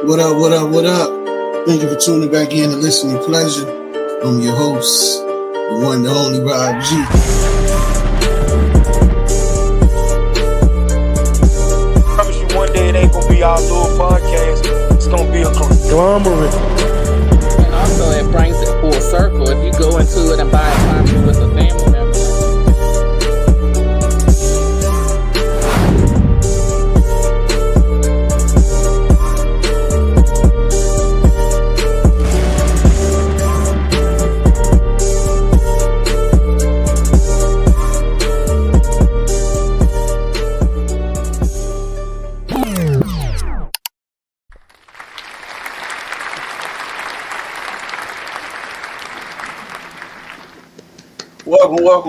What up, what up, what up? Thank you for tuning back in to Listening Pleasure. I'm your host, the one, the only Rob.G. I promise you one day it ain't gonna be our little podcast. It's gonna be a conglomerate. And also it brings it full circle. If you go into it and buy a property with a family member.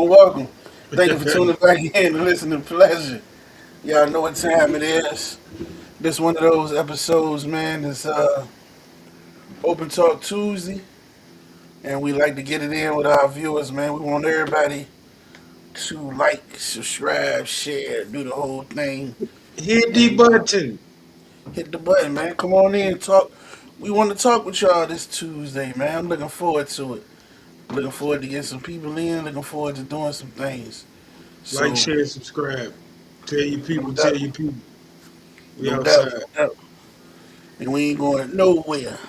Welcome. Thank you for tuning back in to Listening Pleasure. Y'all know what time it is. This one of those episodes, man, is Open Talk Tuesday. And we like to get it in with our viewers, man. We want everybody to like, subscribe, share, do the whole thing. Hit the And button. hit the button, man. Come on in and talk. We want to talk with y'all this Tuesday, man. I'm looking forward to it. Looking forward to getting some people in. Looking forward to doing some things. Like, So, share, subscribe. Tell your no people, tell doubt, your people. We no doubt, outside. no doubt. And we ain't going nowhere.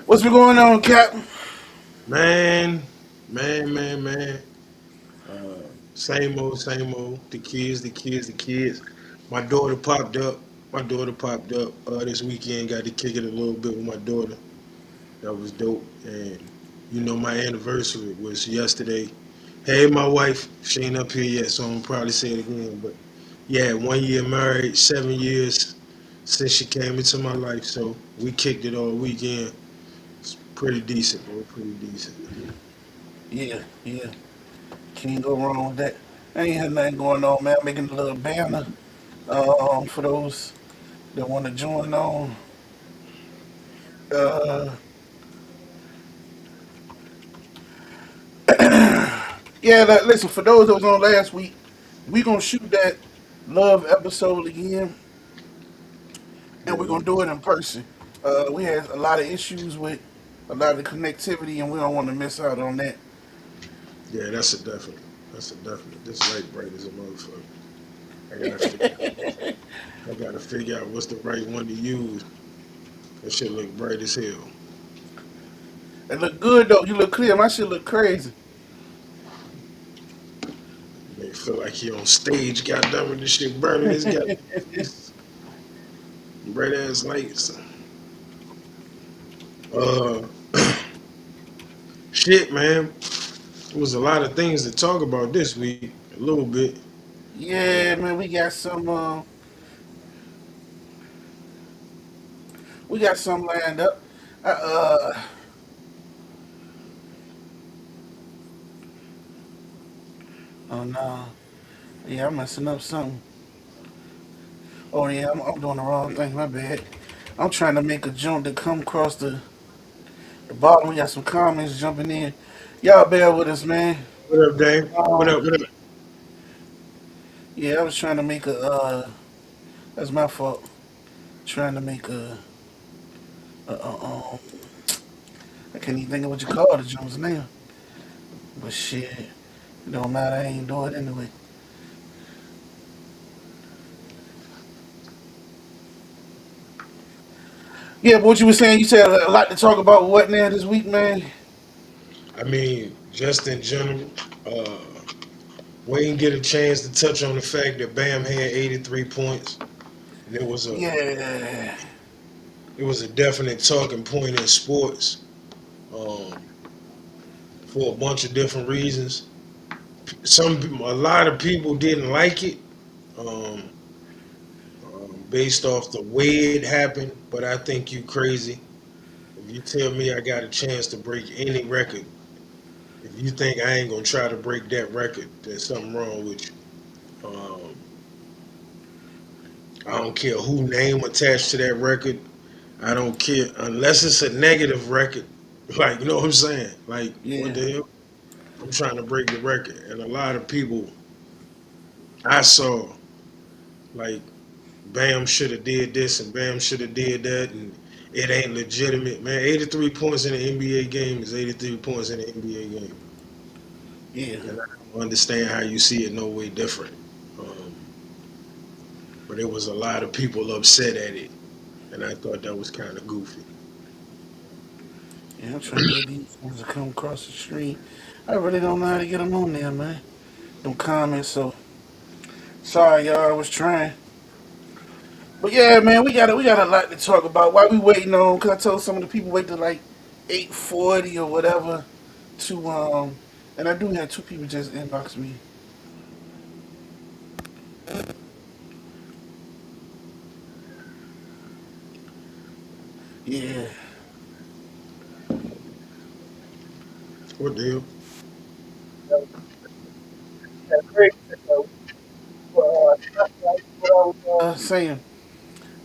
What's been going on, Captain? Man. Same old, same old. The kids. My daughter popped up. This weekend. Got to kick it a little bit with my daughter. That was dope. And my anniversary was yesterday. Hey, my wife. She ain't up here yet, so I'm gonna probably say it again. But yeah, 1 year married, 7 years since she came into my life. So we kicked it all weekend. It's pretty decent, bro. Pretty decent. Yeah. Can't go wrong with that. I ain't had nothing going on, man. Making a little banner for those that want to join on. Uh, yeah, listen, for those that was on last week, we going to shoot that love episode again, and we're Yeah, going to do it in person. We had a lot of issues with a lot of connectivity, and we don't want to miss out on that. yeah, that's a definite. That's a definite. This light bright as a motherfucker. I gotta figure. I gotta figure out what's the right one to use. That shit look bright as hell. It look good, though. You look clear. My shit look crazy. Make feel like he on stage. Goddamn it, this shit burning. It's got these bright ass lights. Uh, shit, man. There was a lot of things to talk about this week. A little bit. Yeah, man, we got some lined up. Uh, uh oh no, yeah, I'm messing up something. Oh yeah, I'm doing the wrong thing. My bad. I'm trying to make a jump to come across the bottom. We got some comments jumping in. Y'all bear with us, man. What up, Dave? What Um, up? What up? yeah, I was trying to make a. That's my fault. Trying to make a I can't even think of what you call the Jones name. But shit, it don't matter. I ain't do it anyway. Yeah, but what you were saying, you said a lot to talk about. What now this week, man? I mean, just in general, uh, we didn't get a chance to touch on the fact that Bam had 83 points, and Yeah, it was a definite talking point in sports um, for a bunch of different reasons. A lot of people didn't like it um, based off the way it happened, but I think you crazy. If you tell me I got a chance to break any record, if you think I ain't gonna try to break that record, there's something wrong with you. I don't care who name attached to that record. I don't care unless it's a negative record. Like, you know what I'm saying? Like, what yeah. the hell? I'm trying to break the record, and a lot of people I saw like Bam should have did this and Bam should have did that, and it ain't legitimate, man. 83 points in an NBA game is 83 points in an NBA game, Yeah. and I don't understand how you see it no way different. Um, but there was a lot of people upset at it, and I thought that was kind of goofy. Yeah, I'm trying to get these ones to come across the street. I really don't know how to get them on there, man. Them comments, so sorry, y'all. I was trying. But yeah, man, we got a lot to talk about. Why we waiting on? Cause I told some of the people wait till like 8:40 or whatever to and I do have two people just inbox me. Yeah, What the hell? saying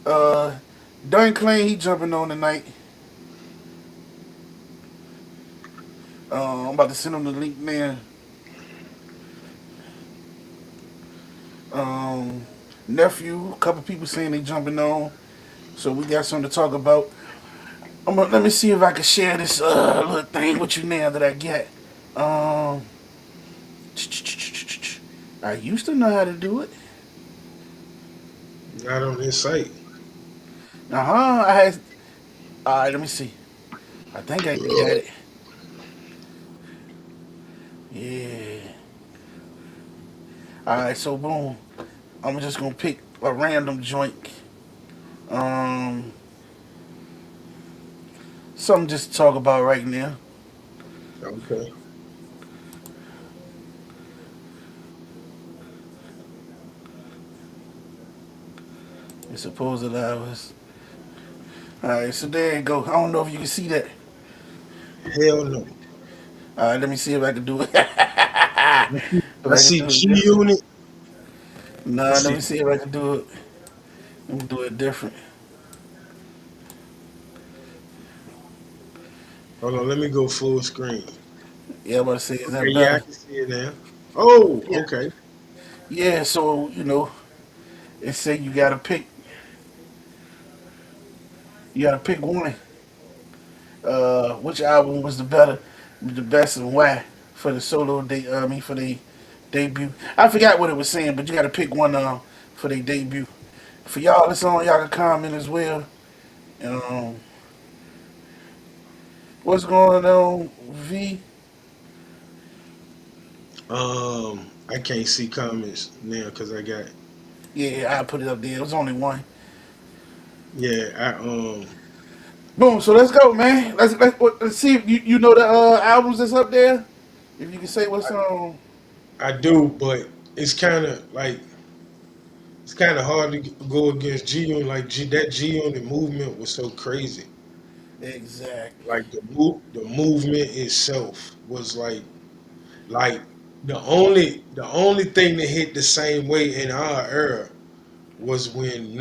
uh, Dunk Clay he jumping on tonight. I'm about to send him the link man. Um, nephew, a couple people saying they jumping on, so we got something to talk about. Let me see if I can share this little thing with you now that I get. Um, I used to know how to do it. Not on this site. I had. All right, let me see. I think I got it. Yeah. All right, so boom. I'm just gonna pick a random joint. Um, something just to talk about right now. Okay. It's supposed to allow us. All right, so there you go. I don't know if you can see that. Hell no. All right, let me see if I can do it. If I I can see do it G different. Unit. I Nah, let see. me see if I can do it. Let me do it different. Hold on, let me go full screen. Yeah, I'm about to say, is Okay, that yeah, I better? can see it now. Oh, Yeah. okay. Yeah, so, it said you gotta pick one. Which album was the best and why for the solo I mean for the debut. I forgot what it was saying, but you gotta pick one for the debut. For y'all, it's on. Y'all can comment as well. Um, what's going on, V? I can't see comments now because I got. Yeah, I put it up there. It was only one. Yeah, Boom. So let's go, man. Let's see if you know the albums that's up there. If you can say what's on. I do, but it's kind of like it's kind of hard to go against G Unit. Like that G Unit movement was so crazy. Exactly. Like the movement itself was like the only thing that hit the same way in our era was when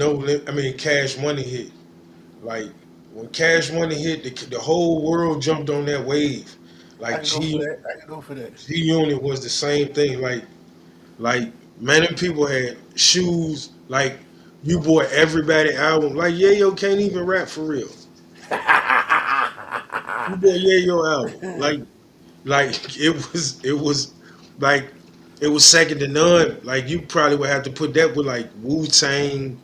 I mean Cash Money hit. Like when Cash Money hit, the whole world jumped on that wave. I Like can go for that. I can go for that. G Unit was the same thing. Like man, them people had shoes. Like you bought everybody album. Like Yayo can't even rap for real. You bought Yayo album. Like it was like it was second to none. Like you probably would have to put that with like Wu Tang.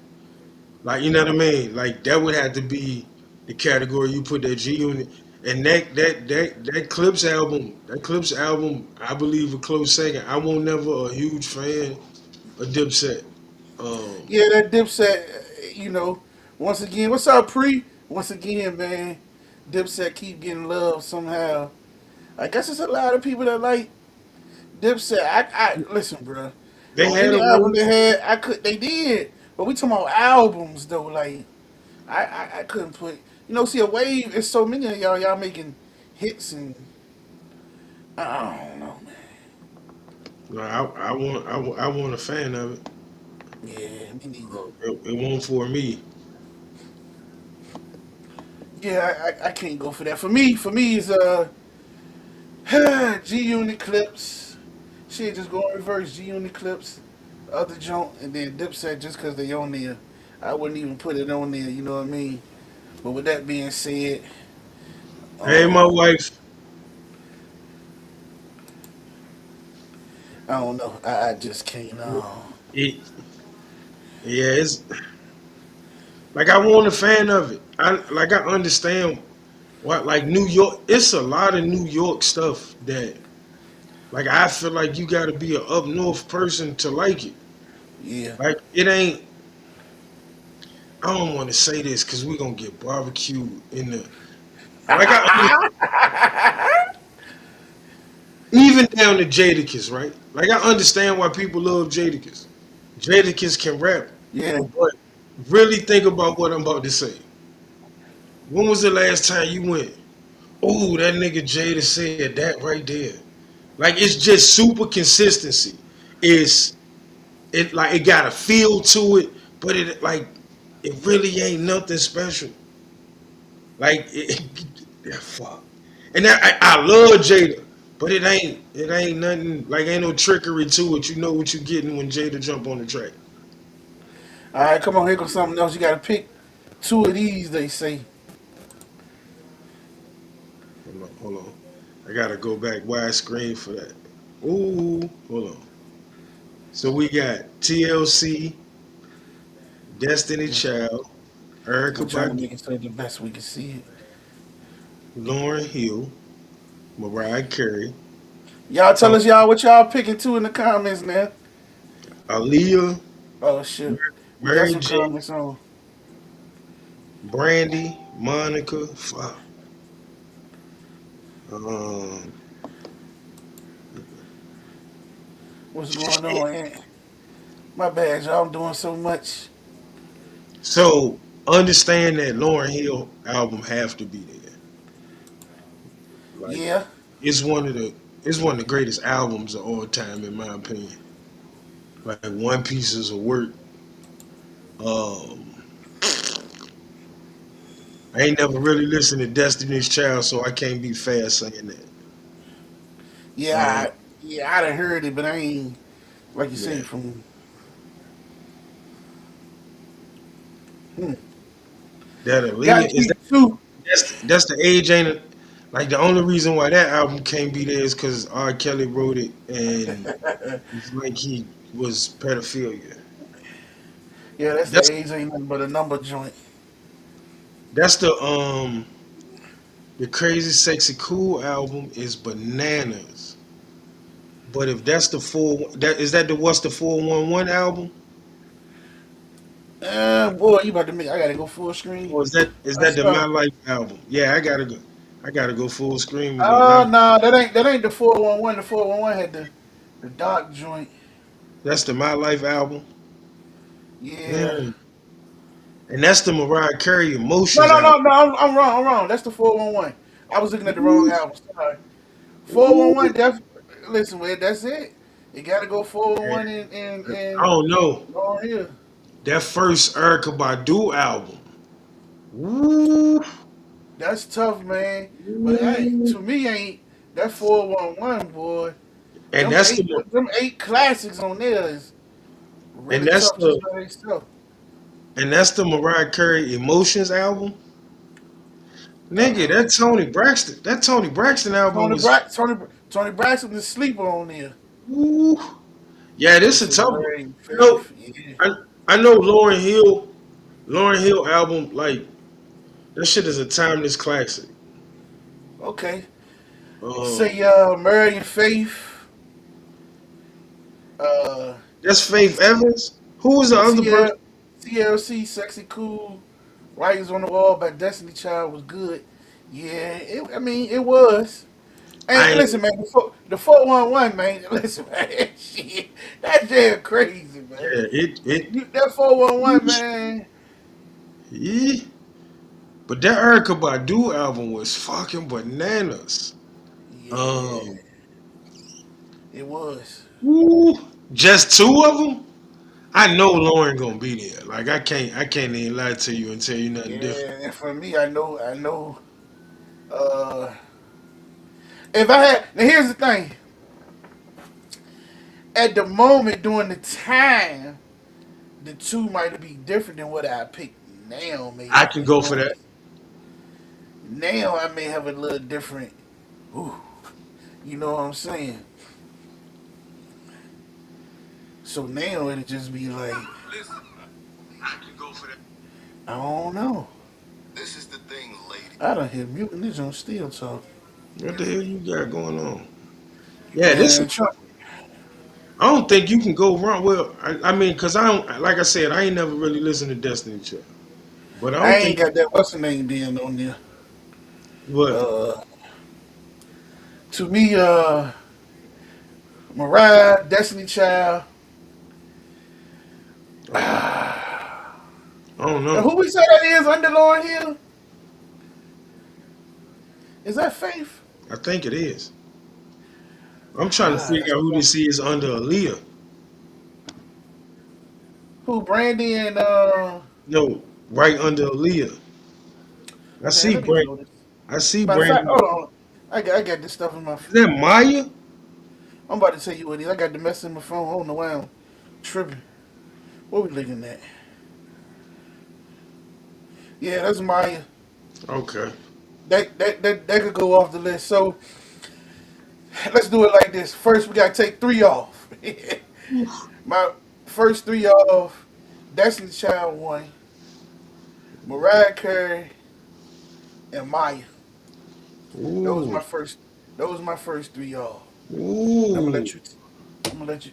Like you know what I mean? Like that would have to be the category you put that G Unit. And that Clips album, I believe a close second. I won't never a huge fan of Dipset. Um, Yeah, that Dipset, once again, what's up, Pre? Once again, man, Dipset keep getting love somehow. I guess it's a lot of people that like Dipset. Listen, bro. they On had any a album wave. they had, they did. But we talking about albums though. Like, I couldn't put. See, a wave. It's so many of y'all making hits and I don't know, man. No, I want a fan of it. Yeah, me neither. It won't for me. Yeah, I can't go for that. For me, is G Unit Clips. Shit, just go in reverse. G Unit Clips, other joint, and then Dipset just because they on there. I wouldn't even put it on there. You know what I mean? But with that being said, Hey, my um, wife. I don't know. I just can't. It, yeah, it's like I wasn't a fan of it. I understand what like New York. It's a lot of New York stuff that like I feel like you got to be a up north person to like it. Yeah. Like it ain't. I don't want to say this because we're gonna get barbecued in the like even down to Jadakiss, right? Like I understand why people love Jadakiss. Jadakiss can rap, Yeah. but really think about what I'm about to say. When was the last time you went? Oh, that nigga Jada said that right there. Like it's just super consistency. It's it like it got a feel to it, but it like it really ain't nothing special. Like yeah, fuck. And I love Jada, but it ain't nothing like ain't no trickery to it. You know what you getting when Jada jump on the track. All right, come on. Here goes something else. You got to pick two of these. They say. Hold on. I gotta go back widescreen for that. Ooh, hold on. So we got TLC, Destiny Yeah. Child, Erica I'm trying to Badu, make it so the best we can see it. Lauren Hill, Mariah Carey, Y'all tell Tom, us y'all what y'all picking two in the comments now. Aaliyah, Oh shit, we got Mary some J, comments on. Brandy, Monica, fuck. Um, What's going shit. on? My bad, y'all. I'm doing so much. So understand that Lauren Hill album have to be there. Like Yeah. it's one of the it's one of the greatest albums of all time in my opinion. Like One Pieces of Work. Um, I ain't never really listened to Destiny's Child, so I can't be fair saying that. Yeah. Um, I done heard it, but I ain't like you say yeah, from. Hmm. that Got to Aaliyah is that keep two. that's the age ain't it? Like the only reason why that album can't be there is because R. Kelly wrote it and it's like he was pedophilia. Yeah, that's the That's age ain't nothing but a number joint. that's the Crazy Sexy Cool album is bananas. But if that's the four that is that the what's the 411 album? Boy, you about to make? I gotta go full screen. Or is that Let's the My go. Life album? Yeah, I gotta go full screen with that. Now No, that ain't the 411. The 411 had the dark joint. that's the My Life album. Yeah. Mm. And that's the Mariah Carey No, Emotions no, no, album. no. I'm wrong. I'm wrong. That's the 411. I was looking at the wrong Ooh, album. Sorry. ooh. 411. Listen, man. That's it. You gotta go Man, 411 I and don't know. on here. That first Erica Badu album. Ooh, That's tough, man. But ooh. to me, ain't that 411 boy? And Them that's eight, the them eight classics on there is and really that's tough just the by themselves. and that's the Mariah Carey Emotions album. Nigga, Uh, that Tony Braxton album Tony was Brax, Tony Braxton is sleeper on there. ooh. Yeah, this a Listen, tough one. Mary I know Faith, yeah, I, I know Lauren Hill album, like that shit is a timeless classic. okay. Um Say, Mary Faith, uh, that's Faith Evans. Who was the other TL, person? TLC, Sexy Cool, Writings on the Wall by Destiny Child was good. Yeah, I mean, it was. I And ain't listen, man, the 411, man, listen, man, shit, that damn crazy, man. yeah, it That 411, man, yeah. But that Erica Badu album was fucking bananas. yeah, Um it was. Ooh, just two of them? I know Lauren gonna be there. Like I can't even lie to you and tell you nothing different. Yeah, and for me, I know. Uh, if I had now, here's the thing. At the moment, during the time the two might be different than what I picked now. I Maybe can you go know for what I'm that. saying? Now I may have a little different. Ooh, you know what I'm saying? So now it'll just be like Listen, I can go for that. I don't know. This is the thing, lady. I don't hear muting this on still talk. What the hell you got going on? Yeah, this is. Man, try, I don't think you can go wrong. Well, I mean, cause I don't. Like I said, I ain't never really listened to Destiny Child, but I I don't ain't think. got that what's the name being on there. What? Uh, to me, Mariah, Destiny Child. Okay. I don't And know. who we say that is under Lauren Hill? Is that Faith? I think it is. I'm trying to Ah, figure that's out who this is under Aaliyah. who Brandy and No, right under Aaliyah. I man, see let me Brand. know this. I see Matter of fact, Brandon. hold on. I got this stuff in my. Is that Maya? I'm about to tell you what it is. I got the mess in my phone. I don't know why I'm tripping. What we looking at? Yeah, that's Maya. Okay. That could go off the list. So let's do it like this. First, we gotta take three off. My first three off. Destiny Child one, Mariah Carey, and Maya. Those Ooh. my first. Those my first three off. I'm gonna Ooh. let you. I'm gonna let you.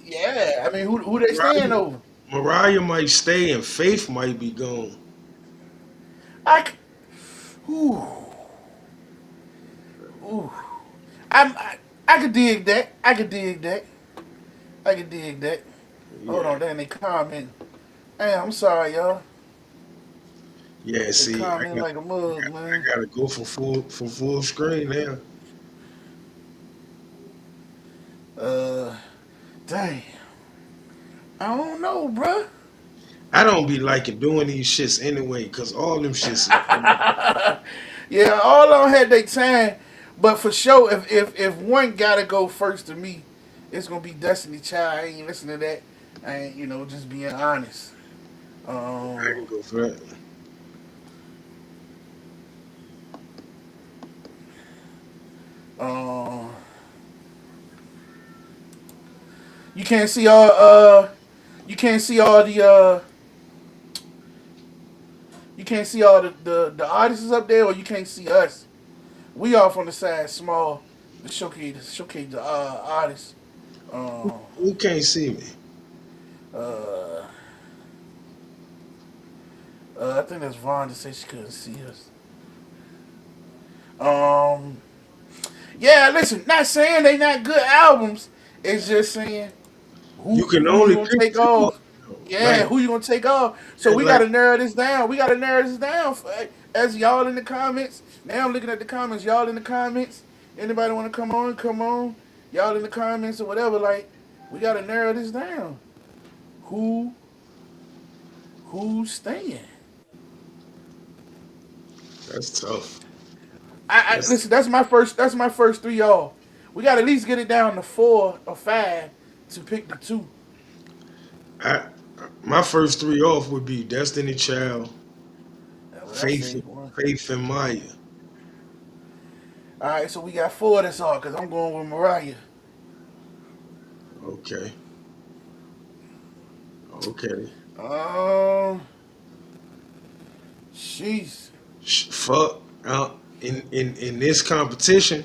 Yeah, I mean, who they staying Mariah, over? Mariah might stay and Faith might be gone. I. Ooh, ooh. I could dig that. I could dig that. I could dig that. Hold Yeah. on, then they comment. Hey, I'm sorry, y'all. Yeah, They see, comment like a mug, man. I gotta go for full screen now. Uh, dang. I don't know, bruh. I don't be liking doing these shits anyway, cause all them shits is funny. Yeah, all of them had their time, but for sure, if one gotta go first to me, it's gonna be Destiny Child. I ain't listening to that. I ain't, just being honest. I Um, can go for that. um, you can't see all. You can't see all the. You can't see all the artists up there, or you can't see us. We off on the side, small, to showcase the artists. Um, Who can't see me? uh, I think that's Vaughn to say she couldn't see us. Um, yeah, listen, not saying they not good albums. It's just saying You who can who you only gonna pick take two of off. them. Yeah, who you gonna take off? So we Like gotta narrow this down. We gotta narrow this down as y'all in the comments. Now I'm looking at the comments. Y'all in the comments. Anybody want to come on? Come on. Y'all in the comments or whatever. Like we gotta narrow this down. Who who's staying? that's tough. I That's listen. That's my first. That's my first three. Y'all. We got to at least get it down to 4 or 5 to pick the two. I my first three off would be Destiny Child, That's what I Faith, say. One. Faith and Maya. All right, so we got four. That's all. Cause I'm going with Mariah. Okay. Okay. Um, jeez. Fuck. In this competition,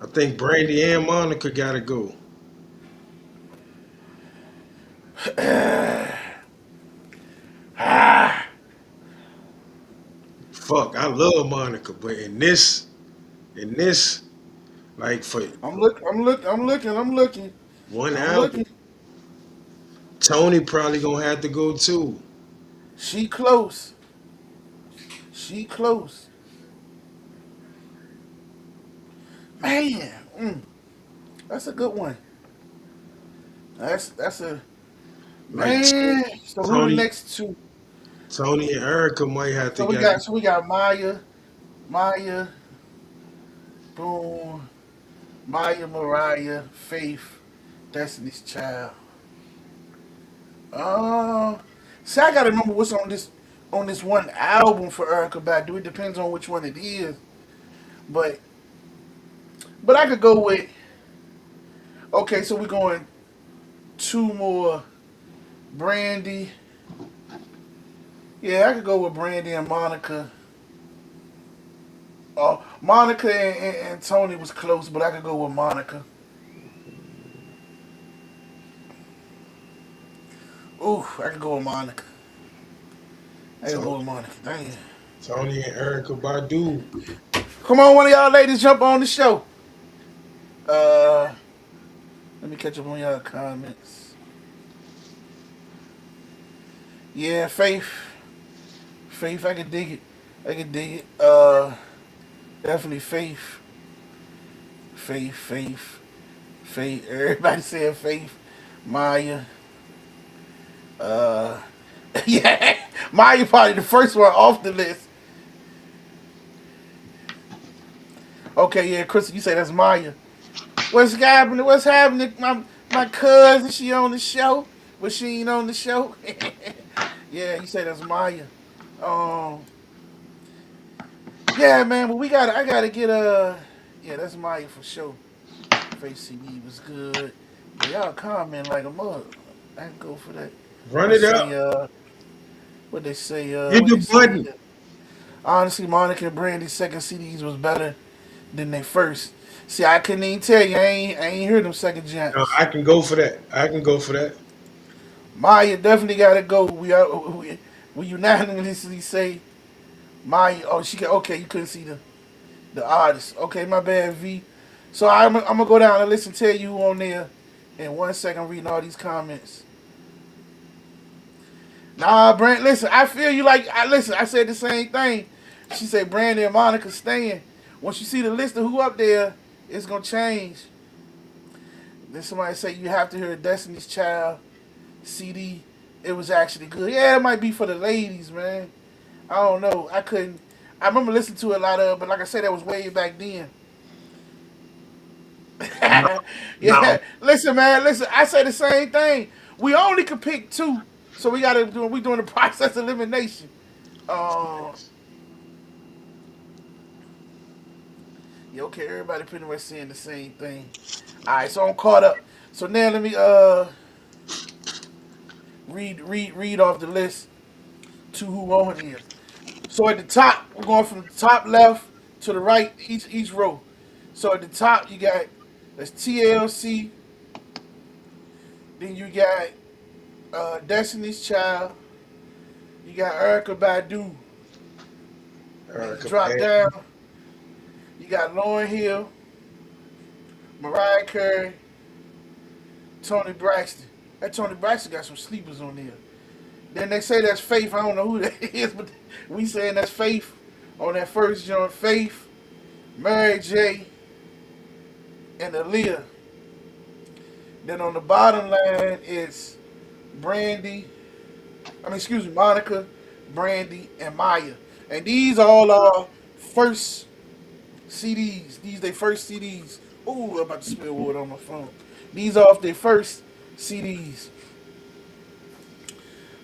I think Brandy and Monica gotta go. Fuck, I love Monica, but in this, like I'm for look. I'm look. I'm looking. I'm looking. one I'm album, looking. Tony probably gonna have to go too. She close. She close. Man, that's a good one. That's a Like man. So who the Tony, next two? Tony and Erica might have to So we get. got. So we got Maya, boom, Maya, Mariah, Faith, Destiny's Child. Uh, See, I gotta remember what's on this one album for Erica Badu. It depends on which one it is, but I could go with. Okay, so we're going two more. Brandy. Yeah, I could go with Brandy and Monica. Oh, Monica and Tony was close, but I could go with Monica. Ooh, I could go with Monica. I could So, go with Monica. Dang. Tony and Erica Badu. Come on, one of y'all ladies, jump on the show. Uh, Let me catch up on y'all comments. Yeah, Faith. Faith, I can dig it. I can dig it. Definitely Faith. Faith. Everybody saying Faith. Maya. Uh, yeah, Maya probably the first one off the list. Okay, yeah, Chris, you say that's Maya. What's happening? What's happening? My cousin, she on the show, but she ain't on the show. Yeah, you say that's Maya. Um, yeah, man, but I gotta get yeah, that's Maya for sure. Face CD was good. Yeah, y'all comment like a mug. I can go for that. Run What it say? up. What they say? Hit What the they say button. here? Honestly, Monica and Brandy's second CDs was better than they first. See, I couldn't even tell you. I ain't heard them second gents. I can go for that. I can go for that. Maya definitely got to go. We unanimously say Maya. Oh, she got okay. You couldn't see the artist. Okay, my bad, V. So I'm gonna go down and listen. Tell you who on there in 1 second. Reading all these comments. Nah, Brand. Listen, I feel you. Like I listen. I said the same thing. She said Brandy and Monica staying. Once you see the list of who up there, it's gonna change. Then somebody say you have to hear Destiny's Child CD. It was actually good. Yeah, it might be for the ladies, man. I don't know. I couldn't. I remember listening to a lot of, but like I said, that was way back then. No, no. Yeah, listen, man. Listen, I say the same thing. We only could pick two, so we gotta do. We doing the process elimination. Uh, yeah, okay. Everybody pretty much saying the same thing. All right, so I'm caught up. So now let me read off the list to who on here. So at the top, we're going from the top left to the right, each row. So at the top, you got that's TLC. Then you got Destiny's Child. You got Erica Badu. Then you Erica drop Badu. down. You got Lauryn Hill, Mariah Carey, Tony Braxton. That Tony Braxton got some sleepers on there. Then they say that's Faith. I don't know who that is, but we saying that's Faith on that first joint. Faith, Mary J, and Aaliyah. Then on the bottom line, it's Brandy. Excuse me, Monica, Brandy, and Maya. And these all are first CDs. These they first CDs. Ooh, I'm about to spill water on my phone. These are off their first CDs.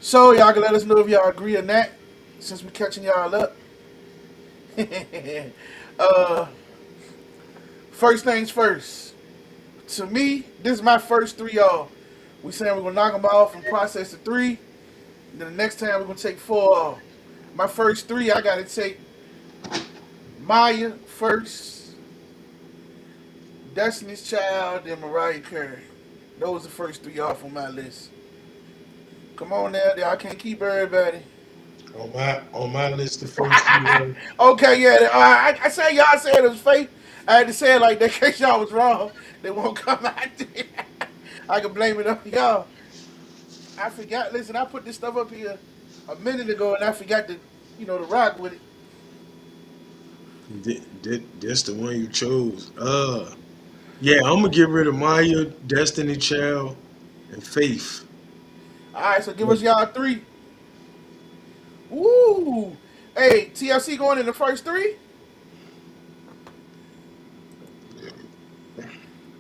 So y'all can let us know if y'all agree on that. Since we catching y'all up. uh, First things first. To me, this is my first three, y'all. We saying we're gonna knock them off and process the three. Then the next time we're gonna take four off. My first three, I gotta take Maya first, Destiny's Child, and Mariah Carey. Those are the first three off on my list. Come on now, I can't keep everybody. On my list, the first three. Okay, yeah. I say y'all said it was fake. I had to say it like that in case y'all was wrong. They won't come out there. I can blame it on y'all. I forgot. Listen, I put this stuff up here a minute ago, and I forgot to rock with it. That's the one you chose. Yeah, I'm gonna get rid of Maya, Destiny Child, and Faith. All right, so give us y'all three. Woo! Hey, TLC going in the first three.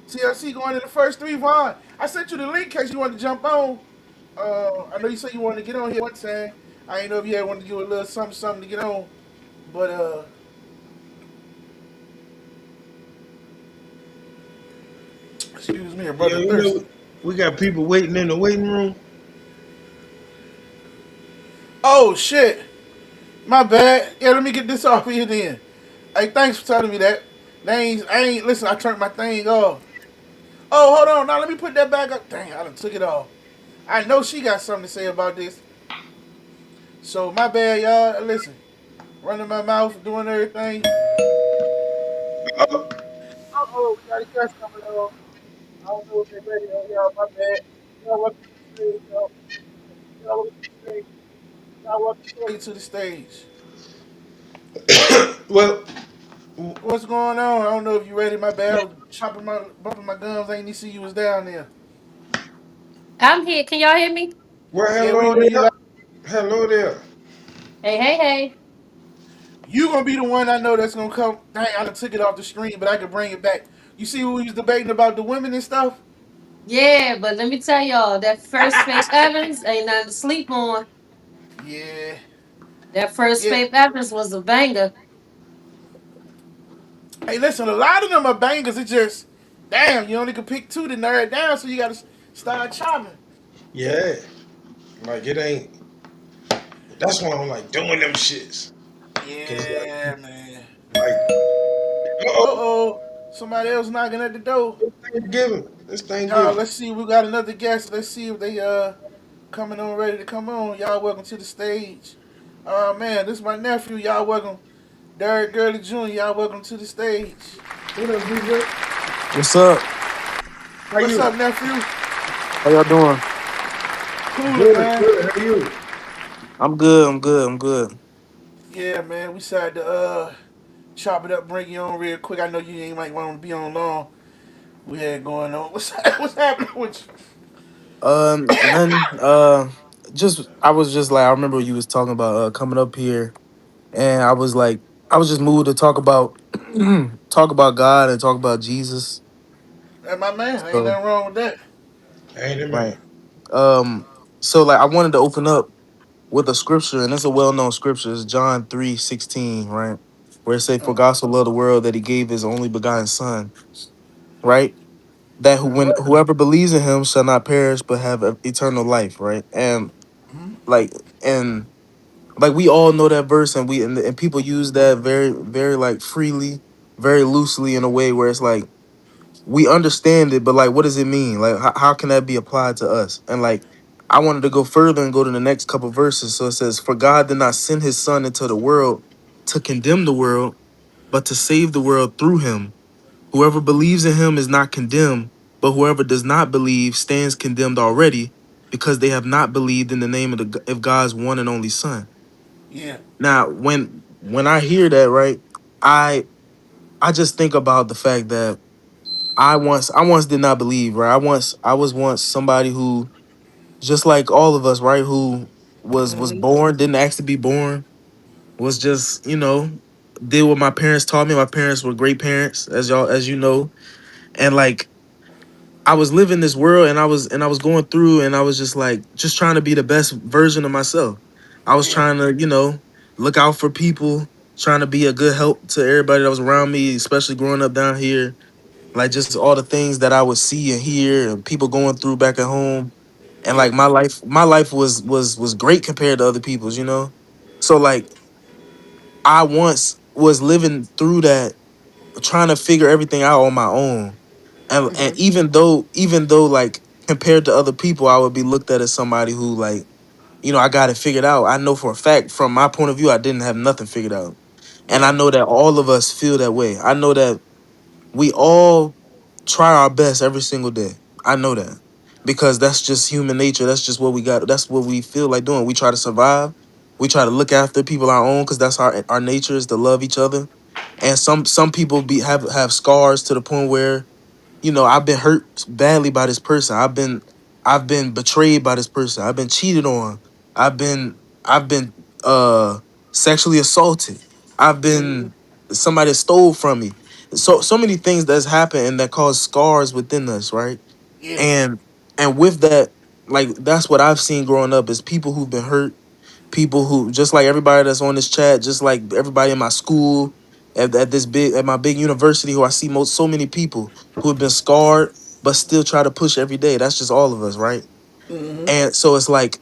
TLC going in the first three, Vaughn. I sent you the link in case you want to jump on. I know you said you wanted to get on here one time. I ain't know if you had wanted to do a little something, something to get on. But excuse me, a Yeah, brother you know, thirsty. we got people waiting in the waiting room. Oh shit, my bad. Yeah, let me get this off of you then. Hey, thanks for telling me that. I ain't listen. I turned my thing off. Oh, hold on. Now let me put that back up. Dang, I done took it off. I know she got something to say about this. So my bad, y'all. Listen, running my mouth, doing everything. Uh, Oh, we got a guest coming on. I don't know if they're ready. Oh, y'all, my bad. Y'all welcome to the stage, y'all. Y'all welcome to the stage. Y'all welcome to the stage. well, What's going on? I don't know if you ready. My bad. I was bumping my gums. I ain't even see you was down there. I'm here. Can y'all hear me? well, Yeah, we hello can hear you. there. Hello there. Hey, hey, hey. You gonna be the one I know that's gonna come. Dang, I done took it off the screen, but I can bring it back. You see what we was debating about the women and stuff? Yeah, but let me tell y'all, that first Faith Evans ain't nothing to sleep on. Yeah, That first yeah. Faith Evans was a banger. Hey, listen, a lot of them are bangers. It just, damn, you only can pick two to narrow it down, so you gotta start chopping. Yeah, like it ain't. That's why I'm like doing them shits. Cause Yeah, man. like, Uh oh, oh, somebody else knocking at the door. it's Thanksgiving. It's Y'all, Thanksgiving. let's see. We got another guest. Let's see if they coming on ready to come on. Y'all welcome to the stage. Man, this is my nephew. Y'all welcome. Derek Gurley Jr., y'all welcome to the stage. What up, DJ? What's up? How What's you? up, nephew? How y'all doing? Cooler, Good, man. good. How you? I'm good. I'm good. I'm good. Yeah, man. We decided to chop it up, bring you on real quick. I know you ain't might want to be on long. We had going on. What's happening with None. Just I was just like I remember you was talking about coming up here, and I was like I was just moved to talk about talk about God and talk about Jesus. you? That my man. Ain't So nothing wrong with that. Ain't it, man? right. So like I wanted to open up with a scripture, and it's a well known scripture. It's John 3:16, right, where it say, "For Oh, God so loved the world that He gave His only begotten Son." Right. That whoever believes in him shall not perish but have eternal life, right? Like and like we all know that verse, and and people use that very very like freely, very loosely in a way where it's like we understand it, but like what does it mean? Like how can that be applied to us? And like I wanted to go further and go to the next couple verses. So it says, "For God did not send His Son into the world to condemn the world, but to save the world through Him." Whoever believes in him is not condemned, but whoever does not believe stands condemned already because they have not believed in the name of of God's one and only Son. yeah. Now, when I hear that, right, I I just think about the fact that I once did not believe, right? I was once somebody who just like all of us, right, who was Mm-hmm. born, didn't ask to be born, was just, did what my parents taught me. My parents were great parents, as you know. And like I was living this world and I was going through and I was just like just trying to be the best version of myself. I was Yeah. trying to, look out for people, trying to be a good help to everybody that was around me, especially growing up down here. Like just all the things that I would see and hear and people going through back at home. And Yeah. like my life was great compared to other people's. So like I once was living through that, trying to figure everything out on my own. And Mm-hmm. even though like compared to other people, I would be looked at as somebody who like, I got it figured out. I know for a fact from my point of view, I didn't have nothing figured out. And I Yeah. know that all of us feel that way. I know that we all try our best every single day. I know that. Because that's just human nature. That's just what we got. That's what we feel like doing. We try to survive. We try to look after people our own because that's our nature is to love each other. And some people have scars to the point where I've been hurt badly by this person. I've been betrayed by this person. I've been cheated on. I've been sexually assaulted. I've Mm-hmm. been somebody stole from me. So many things that's happened and that cause scars within us, right? Yeah. And and with that. like that's what I've seen growing up is people who've been hurt, people who just like everybody that's on this chat, just like everybody in my school, at this big at my big university, who I see so many people who have been scarred but still try to push every day. That's just all of us, right? And so it's like,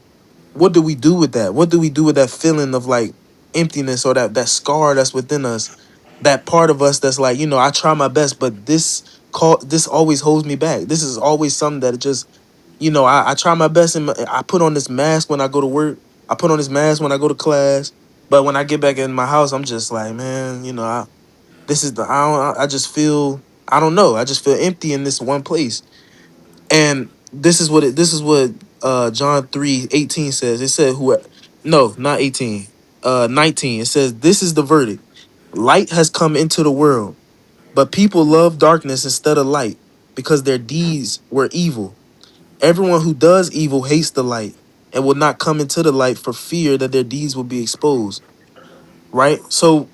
what do we do with that? What do we do with that feeling of like emptiness or that scar that's within us? That part of us that's like, I try my best, but this always holds me back. This is always something that just, I try my best and I put on this mask when I go to work. I put on this mask when I go to class. But when I get back in my house, I'm just like, man, this is the I just feel I don't know. I just feel empty in this one place. And this is what John 3:18 says. It said who no, not 18. 19. It says, "This is the verdict. Light has come into the world, but people love darkness instead of light because their deeds were evil. Everyone who does evil hates the light and will not come into the light for fear that their deeds will be exposed." Right? So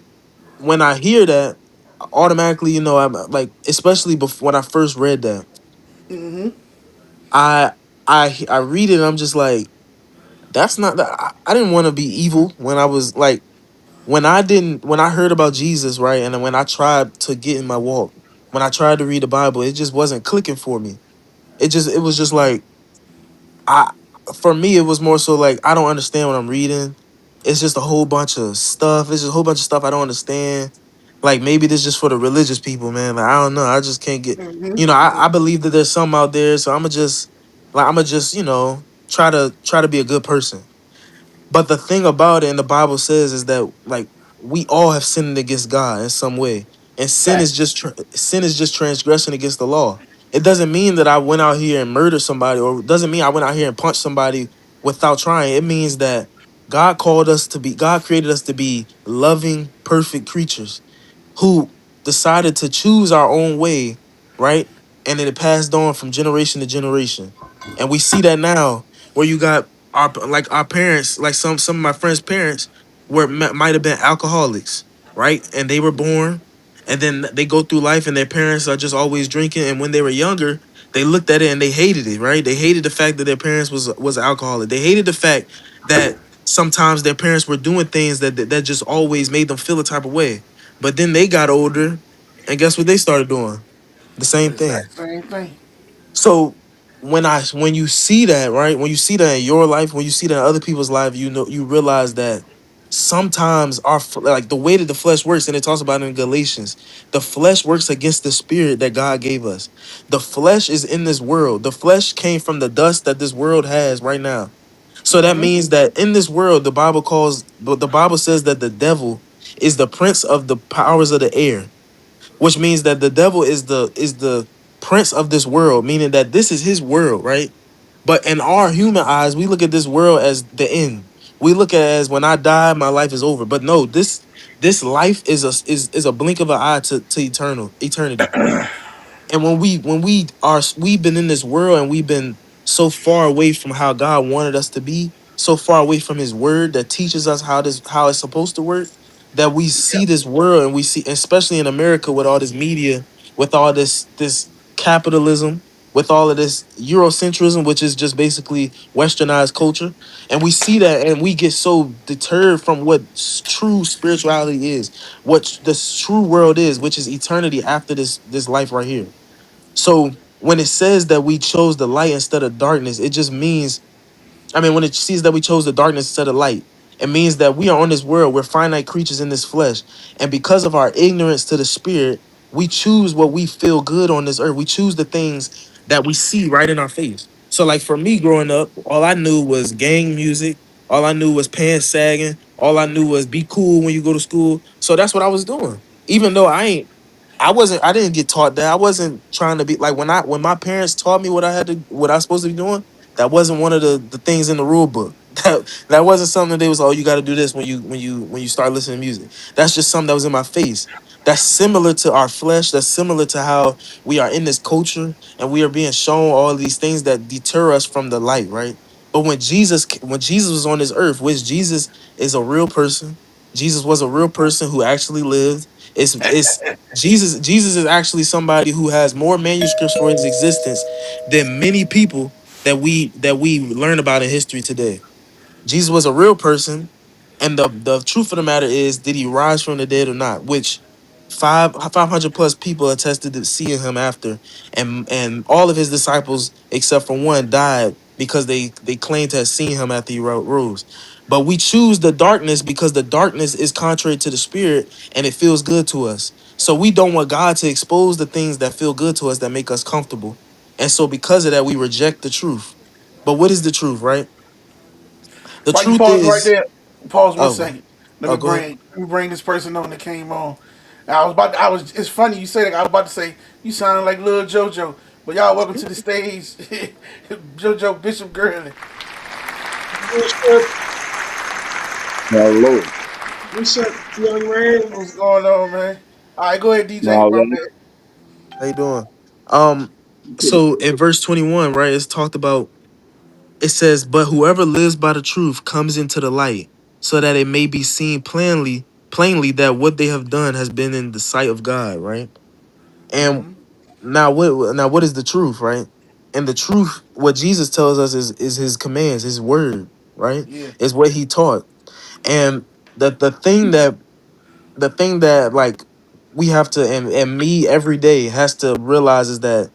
when I hear that, automatically, I'm like, especially before when I first read that, I I read it and I'm just like, that's not that I didn't want to be evil when I was like when I heard about Jesus, right? And then when I tried to get in my walk, when I tried to read the Bible, it just wasn't clicking for me. It was just like I for me it was more so like I don't understand what I'm reading. It's just a whole bunch of stuff. It's just a whole bunch of stuff I don't understand. Like maybe this just for the religious people, man. Like I don't know. I just can't get I believe that there's some out there, so I'ma just, try to be a good person. But the thing about it, and the Bible says, is that like we all have sinned against God in some way, and sin is just transgression against the law. It doesn't mean that I went out here and murdered somebody, or it doesn't mean I went out here and punched somebody without trying. It means that God created us to be loving, perfect creatures who decided to choose our own way, right? And then it passed on from generation to generation. And we see that now where you got our parents, like some of my friends' parents might have been alcoholics, right? And they were born and then they go through life and their parents are just always drinking, and when they were younger, they looked at it and they hated it, right? They hated the fact that their parents was an alcoholic. They hated the fact that sometimes their parents were doing things that just always made them feel a type of way. But then they got older, and guess what they started doing? The The same thing. exact same thing. So when you see that, right? When you see that in your life, when you see that in other people's life, you realize that sometimes like the way that the flesh works, and it talks about it in Galatians, the flesh works against the spirit that God gave us. The flesh is in this world. The flesh came from the dust that this world has right now. So that means that in this world, the Bible says that the devil is the prince of the powers of the air, which means that the devil is the prince of this world, meaning that this is his world, right? But in our human eyes, we look at this world as the end. We look at it as when I die, my life is over. But no, this life is a blink of an eye to eternity. And we've been in this world and we've been so far away from how God wanted us to be, so far away from his word that teaches us how it's supposed to work, that we see this world and we see, especially in America, with all this media, with all this capitalism, with all of this Eurocentrism, which is just basically westernized culture. And we see that and we get so deterred from what true spirituality is, what the true world is, which is eternity after this life right here. So when it says that we chose the light instead of darkness, it just means, when it sees that we chose the darkness instead of light, it means that we are on this world. We're finite creatures in this flesh. And because of our ignorance to the spirit, we choose what we feel good on this earth. We choose the things that we see right in our face. So, like for me growing up, all I knew was gang music. All I knew was pants sagging. All I knew was be cool when you go to school. So that's what I was doing. Even though I didn't get taught that. I wasn't trying to be like when my parents taught me what I was supposed to be doing, that wasn't one of the things in the rule book. That wasn't something that they was, oh, you got to do this when you start listening to music. That's just something that was in my face. That's similar to our flesh. That's similar to how we are in this culture and we are being shown all these things that deter us from the light, right? But when Jesus was on this earth, which Jesus is a real person, Jesus was a real person who actually lived. It's Jesus is actually somebody who has more manuscripts for his existence than many people. that we learn about in history today. Jesus was a real person, and the truth of the matter is, did he rise from the dead or not? Which 500 plus people attested to seeing him after, and all of his disciples except for one died because they claimed to have seen him after he rose. But we choose the darkness because the darkness is contrary to the spirit and it feels good to us. So we don't want God to expose the things that feel good to us that make us comfortable. And so because of that, we reject the truth. But what is the truth, right? The Why you truth pause right is, there? Pause one oh, second. oh, go ahead. Let me bring this person on that came on. I was about. To, I was. It's funny you say that. I was about to say you sound like little JoJo. But y'all, welcome to the stage, JoJo Bishop Gurley. Hello. What's up, young man? What's going on, man? All right, go ahead, DJ. Now, My let me bad. How you doing? Um, pretty so good. in verse 21, right, it's talked about, it says, but whoever lives by the truth comes into the light, so that it may be seen plainly that what they have done has been in the sight of God, right? And now what is the truth, right? And the truth, what Jesus tells us is his commands, his word, right? Yeah. Is what he taught. And the thing that like we have to, and me every day has to realize is that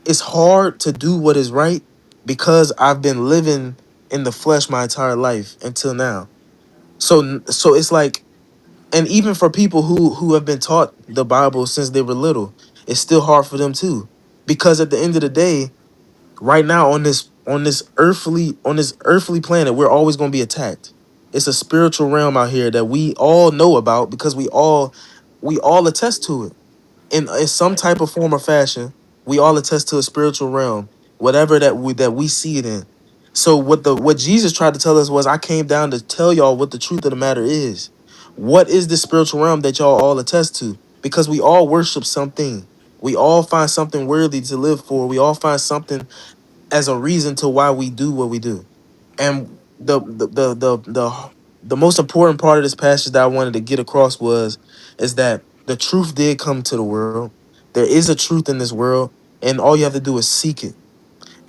it's hard to do what is right because I've been living in the flesh my entire life until now. So it's like, and even for people who have been taught the Bible since they were little, it's still hard for them too. Because at the end of the day, right now on this earthly planet, we're always going to be attacked. It's a spiritual realm out here that we all know about because we all attest to it in some type of form or fashion. We all attest to a spiritual realm, whatever that we see it in. So what Jesus tried to tell us was, I came down to tell y'all what the truth of the matter is. What is the spiritual realm that y'all all attest to? Because we all worship something. We all find something worthy to live for. We all find something as a reason to why we do what we do. And the most important part of this passage that I wanted to get across was is that the truth did come to the world. There is a truth in this world, and all you have to do is seek it.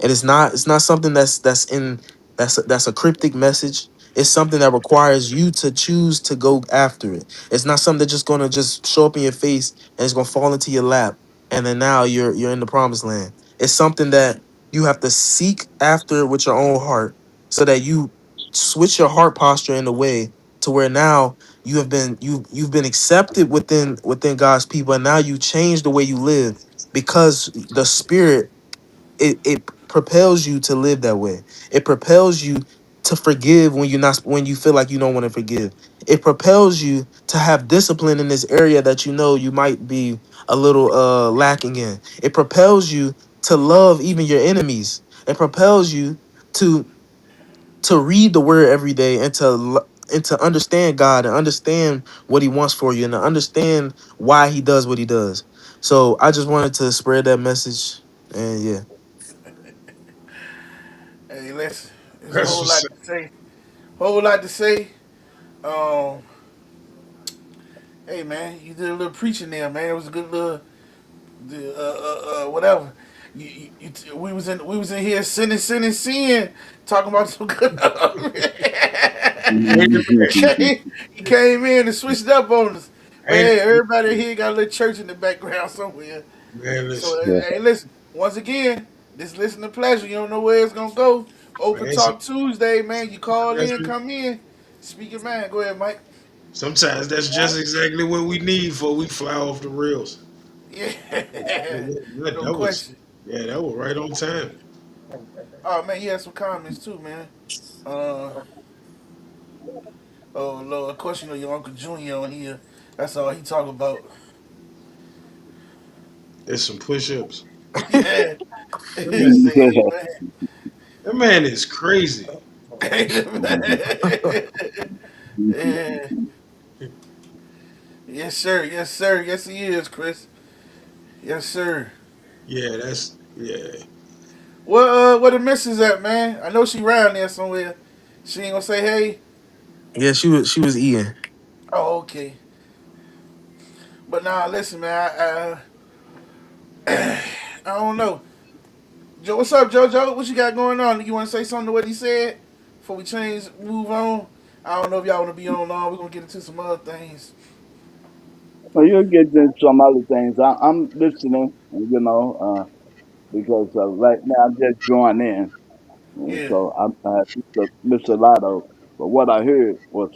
And it's not something that's a cryptic message. It's something that requires you to choose to go after it. It's not something that's just gonna just show up in your face and it's gonna fall into your lap, and then now you're in the promised land. It's something that you have to seek after with your own heart, so that you switch your heart posture in a way to where now you've been accepted within God's people, and now you change the way you live because the spirit, it propels you to live that way. It propels you to forgive when you feel like you don't want to forgive. It propels you to have discipline in this area that you know you might be a little lacking in. It propels you to love even your enemies. It propels you to read the word every day and to understand God and understand what he wants for you and to understand why he does what he does. So I just wanted to spread that message, and yeah. Hey, listen. There's a That's whole what's lot up. to say. Whole lot to say. Um. Hey, man, you did a little preaching there, man. It was a good little whatever. We was in here sinning, talking about some good. Hey, he came he came in and switched up on us. But hey, hey, everybody here got a little church in the background somewhere. man, So listen, hey, listen. Once again, this listen to pleasure. You don't know where it's gonna go. Open man. Talk Tuesday, man. You call That's in, just, come in, speak your man. Go ahead, Mike. sometimes that's just exactly what we need before we fly off the rails. Yeah, That, no that was, question. yeah, that was right on time. Oh man, he had some comments too, man. Uh, oh Lord, of course you know your Uncle Junior on here. That's all he talk about. There's some push-ups. Yeah, That man, say man. that man is crazy. Yeah. Yes, sir. Yes, sir. Yes, he is, Chris. Yes, sir. Yeah, that's yeah. Where the missus at, man? I know she around there somewhere. She ain't gonna say hey. Yeah, she was eating. Oh, okay. But nah, listen, man. I don't know. Joe, what's up, JoJo? What you got going on? You want to say something to what he said before we change, move on? I don't know if y'all want to be on long. We're gonna get into some other things. Well, you'll get into some other things. I'm listening, because right now I'm just joining in, and Yeah, so I missed a lot of. But what I heard was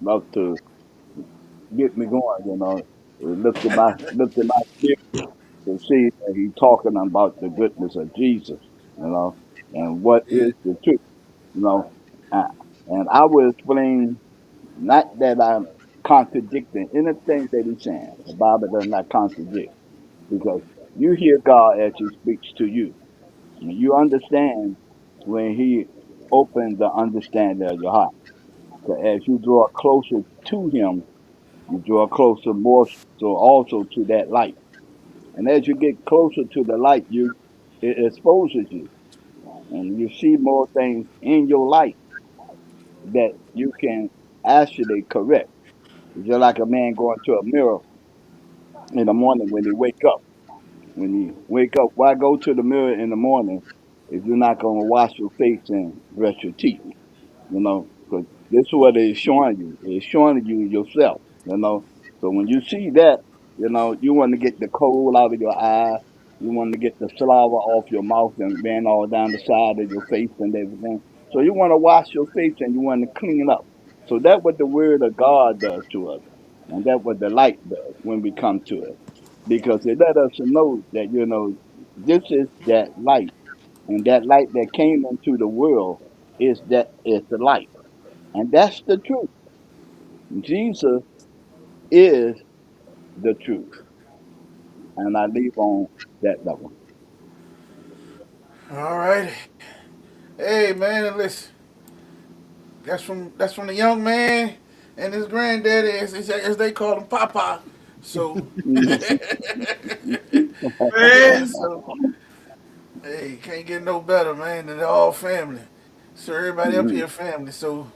enough to get me going. It lifted my spirit to see that he's talking about the goodness of Jesus. And what yeah, is the truth. You know, uh, and I will explain. Not that I'm contradicting anything that he's saying. The Bible does not contradict because you hear God as he speaks to you. And you understand when he opens the understanding of your heart. So as you draw closer to him, you draw closer more so also to that light. And as you get closer to the light, it exposes you and you see more things in your life that you can actually correct. It's just like a man going to a mirror in the morning when he wake up. When you wake up, why go to the mirror in the morning if you're not going to wash your face and brush your teeth? Because this is what it's showing you. It's showing you yourself, you know. So when you see that, you want to get the coal out of your eye. You want to get the saliva off your mouth and ran all down the side of your face and everything. So you want to wash your face and you want to clean up. So that's what the word of God does to us. And that's what the light does when we come to it. Because it let us know that, this is that light. And that light that came into the world is the light. And that's the truth. Jesus is the truth. And I leave on that level. all right. Hey man, listen. That's from the young man and his granddaddy, as they call him, Papa. So, Man, so hey, can't get no better, man. Than all family. So everybody up here family. So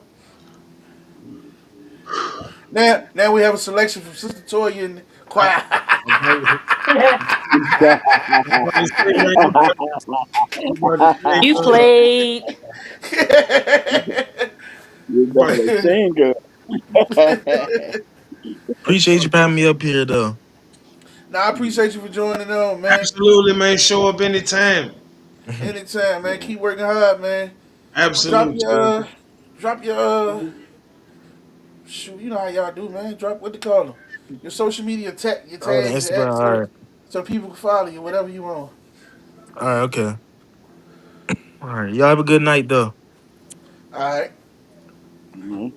now we have a selection from Sister Toya and I, Choir. I'm about to say, man, I'm about to say, You played. You I'm about to better sing, girl. Appreciate you having me up here though. Now I appreciate you for joining on, man. absolutely, man. Show up anytime. Anytime, man. Keep working hard, man. Drop Absolute, your sir. drop your shoot, you know how y'all do, man. Drop what they call them. Your social media your Oh, the tags, your Instagram. apps, All right. so people can follow you, whatever you want. All right. Okay. All right. Y'all have a good night though. Alright. Mhm.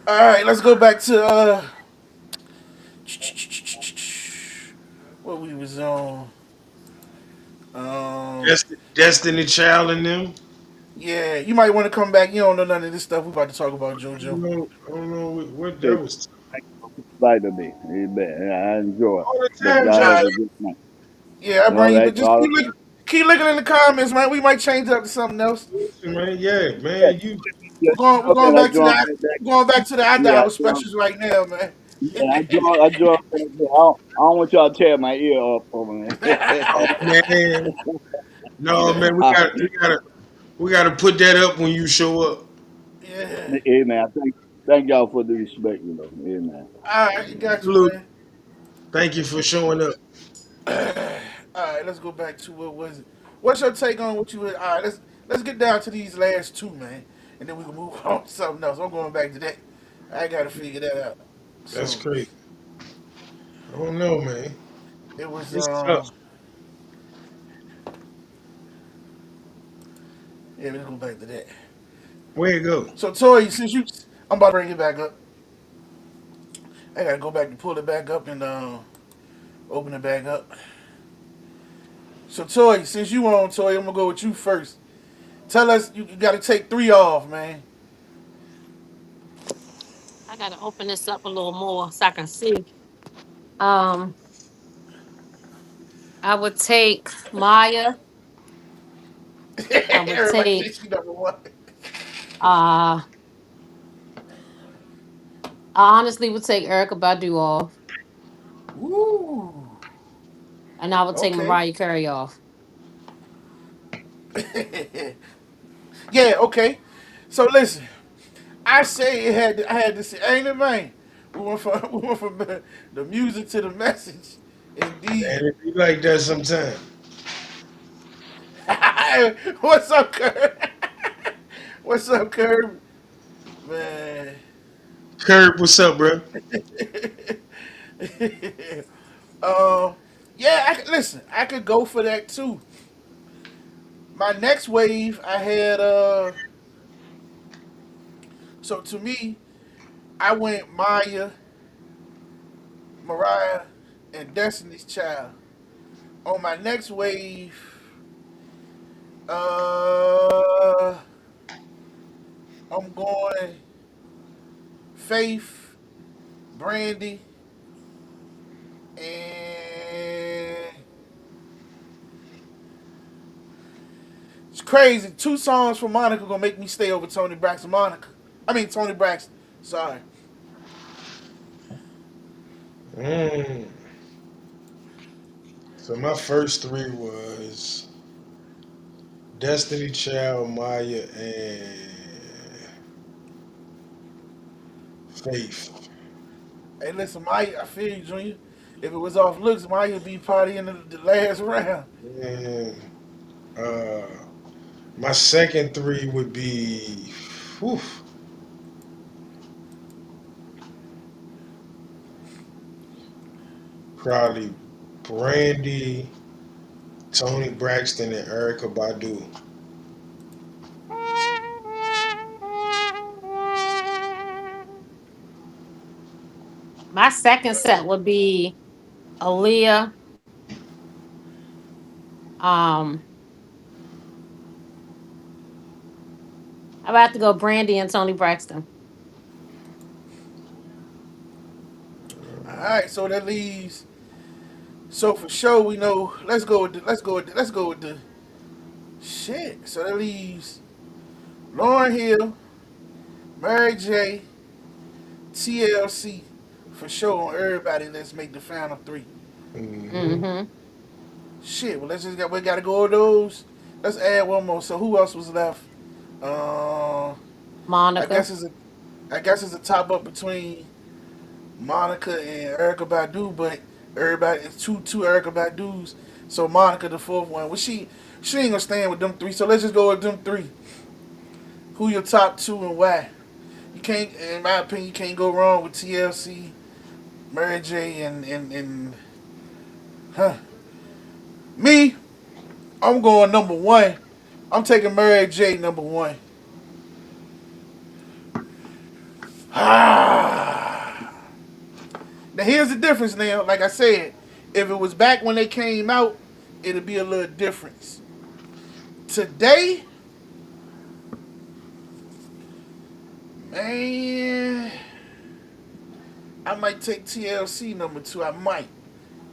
Alright, let's go back to what we was on. Um Destiny Child and them. yeah, you might want to come back. You don't know none of this stuff we about to talk about, JoJo. I don't know what Thank that was. you for inviting me. Amen. I enjoy it. All the But time, y'all Joe. have Alright. a good night. Yeah, I All bring you, right. but just All right. keep looking in the comments, man. We might change it up to something else. Listen, man. Yeah, Yeah, man. You yeah, We're going I back to joined the back. after Yeah, I hour joined. specials right now, man. Yeah, I joined back. I don't want y'all to tear my ear up over me. oh man. No, man, we gotta put that up when you show up. Yeah. Amen. Thank y'all for the respect, Amen. All right, you got you, Absolute. man. Thank you for showing up. All right, let's go back to what was it? What's your take on what you? All right, let's get down to these last two, man, and then we can move on to something else. I'm going back to that. I got to figure that out. That's So great. I don't know, man. it was It's tough. yeah. Let's go back to that. Where it go? So Tori, since you, I'm about to bring it back up. I gotta go back and pull it back up and open it back up. So Tori, since you on Tori, I'm gonna go with you first. Tell us you got to take three off, man. I gotta open this up a little more so I can see. Um, I would take Maya. I would Everybody take thinks she number one. uh I honestly would take Erica Badu off. Woo. and I would take Okay. Mariah Carey off. Yeah. Okay. So listen, I say it had. I had to say, ain't it, man? We went from the music to the message. Man, Indeed. it be like that sometimes. What's up, Kurt? What's up, Kurt? Man. Curb, what's up, bro? uh, yeah. Listen, I could go for that too. My next wave, I had. So to me, I went Maya, Mariah, and Destiny's Child. On my next wave, uh, I'm going Faith, Brandy, and it's crazy. Two songs from Monica gonna make me stay over Tony Braxton. Monica, I mean Tony Braxton. Sorry. Mm. So my first three was Destiny Child, Maya, and Faith. Hey, listen, Maya, I feel you, Junior. If it was off looks, Maya would be partying in the last round. And uh, my second three would be, whew, probably Brandy, Tony Braxton, and Erica Badu. My second set would be Aaliyah, um, I'm about to go Brandy and Tony Braxton. All right, so that leaves. So for sure, we know. Let's go with the shit. So that leaves Lauren Hill, Mary J, TLC for sure on everybody. Let's make the final three. Hmm. Mm-hmm. Shit. Well, we gotta go with those. Let's add one more. So who else was left? I Monica. guess it's a I guess it's a top up between Monica and Erica Badu, but everybody it's two Erica Badu's. So Monica the fourth one. Well, she ain't gonna stand with them three. So let's just go with them three. Who your top two and why? You can't, in my opinion, you can't go wrong with TLC, Mary J, and huh. Me, I'm going number one. I'm taking Mary J number one. Ah. Now here's the difference. Now, like I said, if it was back when they came out, it'd be a little difference. Today, man, I might take TLC number two. I might.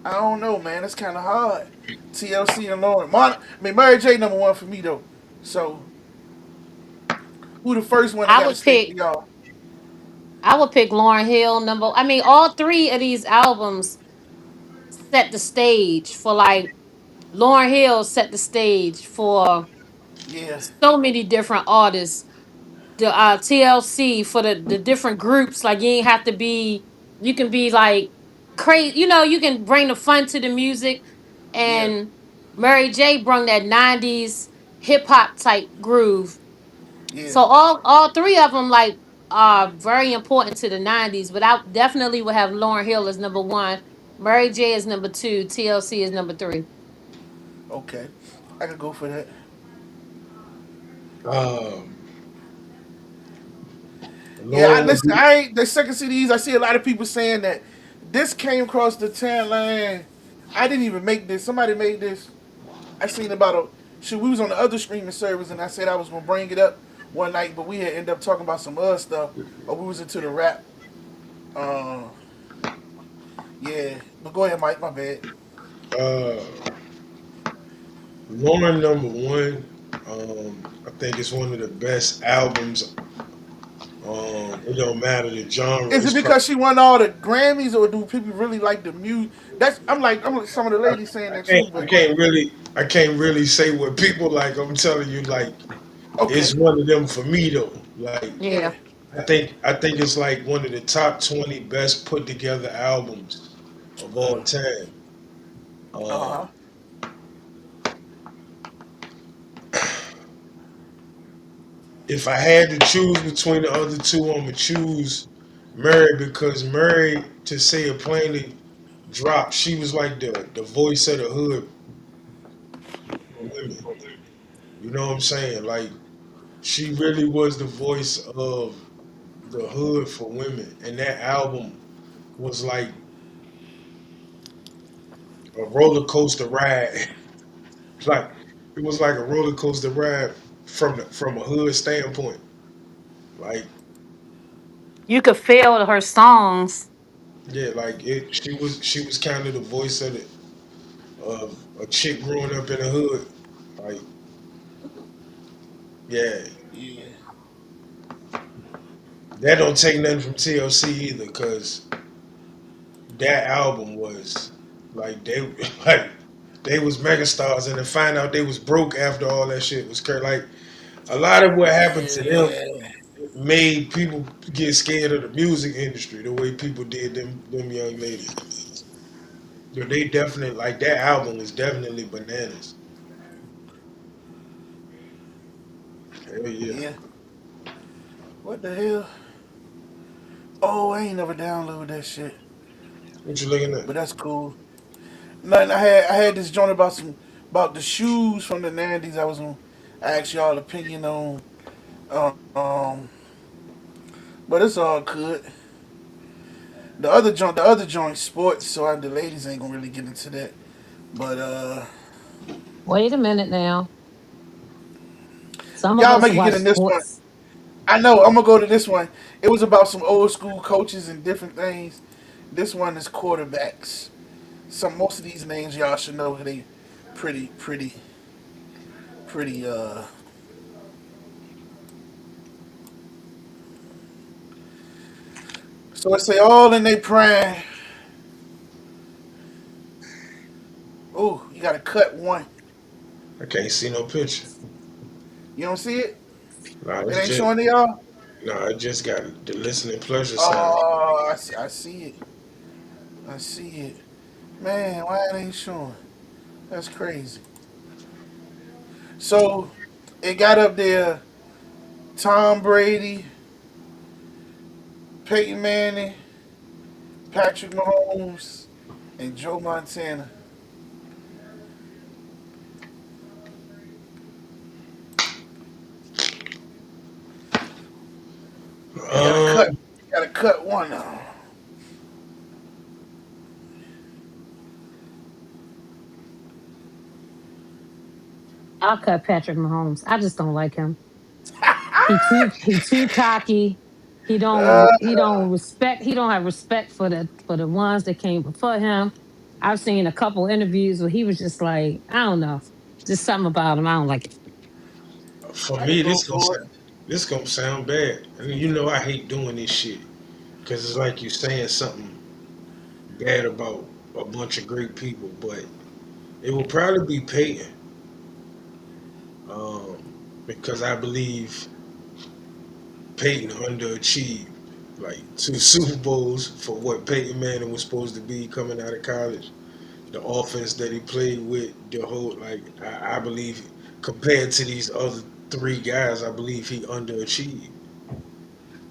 I don't know, man. It's kind of hard. TLC and Lauren. Mary J number one for me though. So who the first one that I got to would stay for pick y'all? I would pick Lauren Hill number. I mean, all three of these albums set the stage for like Lauren Hill set the stage for Yeah, so many different artists. The TLC for the different groups. Like you ain't have to be. You can be like crazy. You know, you can bring the fun to the music. yeah, And Mary J. brung that '90s hip hop type groove. yeah. So all three of them like are very important to the '90s. But I definitely would have Lauren Hill as number one. Mary J is number two. TLC is number three. Okay, I could go for that. Um, Yeah, I Lauren would listen. be, I ain't the second CDs. I see a lot of people saying that this came across the timeline. I didn't even make this. Somebody made this. I seen about a shit. We was on the other streaming service, and I said I was gonna bring it up one night, but we had ended up talking about some other stuff, or we was into the rap. Uh, yeah. But go ahead, Mike. My bad. uh, Lauren number one. I think it's one of the best albums It don't matter the genre. Is it It's probably because she won all the Grammys, or do people really like the music? That's I'm like some of the ladies saying that too, but I can't really say what people like. I'm telling you, like it's okay, one of them for me though. Like Yeah. yeah, I think it's like one of the top 20 best put together albums of all time. uh Uh, huh, if I had to choose between the other two, I'm gonna choose Mary because Mary, to say it plainly, dropped. She was like the voice of the hood for women. You know what I'm saying? Like she really was the voice of the hood for women, and that album was like a roller coaster ride. Like it was like a roller coaster ride from a hood standpoint. Like You could feel her songs. yeah, like it. She was kind of the voice of a chick growing up in the hood. Like yeah, yeah, that don't take nothing from TLC either, cause that album was like they like they was megastars, and to find out they was broke after all that shit was crazy. Like a lot of what happened to them yeah, made people get scared of the music industry the way people did them young ladies. So they definitely like that album was definitely bananas. Hell yeah. yeah. What the hell? Oh, I ain't never downloaded that shit, What you looking at? but that's cool. Nothing. I had this joint about some about the shoes from the '90s. I was gonna ask y'all opinion on, um, but it's all good. The other joint, sports. So the ladies ain't gonna really get into that. But Wait a minute now. Some of y'all us make it get watch in this one. sports. I know. I'm gonna go to this one. It was about some old school coaches and different things. This one is quarterbacks. Most of these names y'all should know. They pretty pretty. So I say all in their prime. Oh, you gotta cut one. I can't see no picture. You don't see it? Nah, It it's ain't just showing to y'all. nah, it just got the listening pleasure sound. Oh, I see it. I see it. Man, why it ain't showing? That's crazy. So it got up there. Tom Brady, Peyton Manning, Patrick Mahomes, and Joe Montana. You gotta cut. Um, You gotta cut one of 'em. I'll cut Patrick Mahomes. I just don't like him. He too cocky. He don't respect he don't have respect for the ones that came before him. I've seen a couple interviews where he was just like, I don't know. Just something about him. I don't like it. for I can me, go for it. this gonna sound bad. I mean, you know, I hate doing this shit because it's like you saying something bad about a bunch of great people, but it will probably be Peyton, um, because I believe Peyton underachieved. Like 2 Super Bowls for what Peyton Manning was supposed to be coming out of college. The offense that he played with, the whole like I believe compared to these other three guys, I believe he underachieved.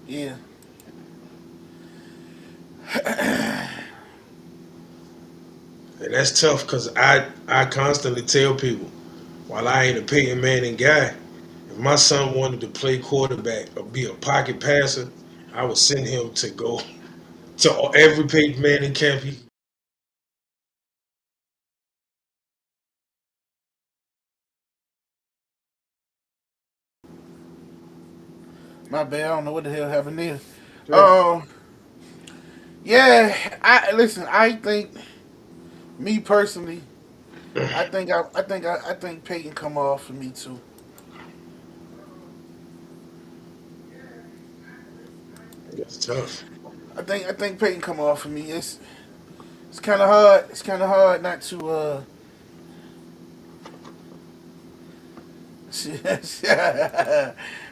Yeah. And that's tough because I constantly tell people, while I ain't a Peyton Manning guy, if my son wanted to play quarterback or be a pocket passer, I would send him to go to every Peyton Manning camp. My bad. I don't know what the hell happened there. Yeah. Um. Yeah. I listen. I think me personally. I think Peyton come off for me too. That's tough. I think Peyton come off for me. It's kind of hard. It's kind of hard not to.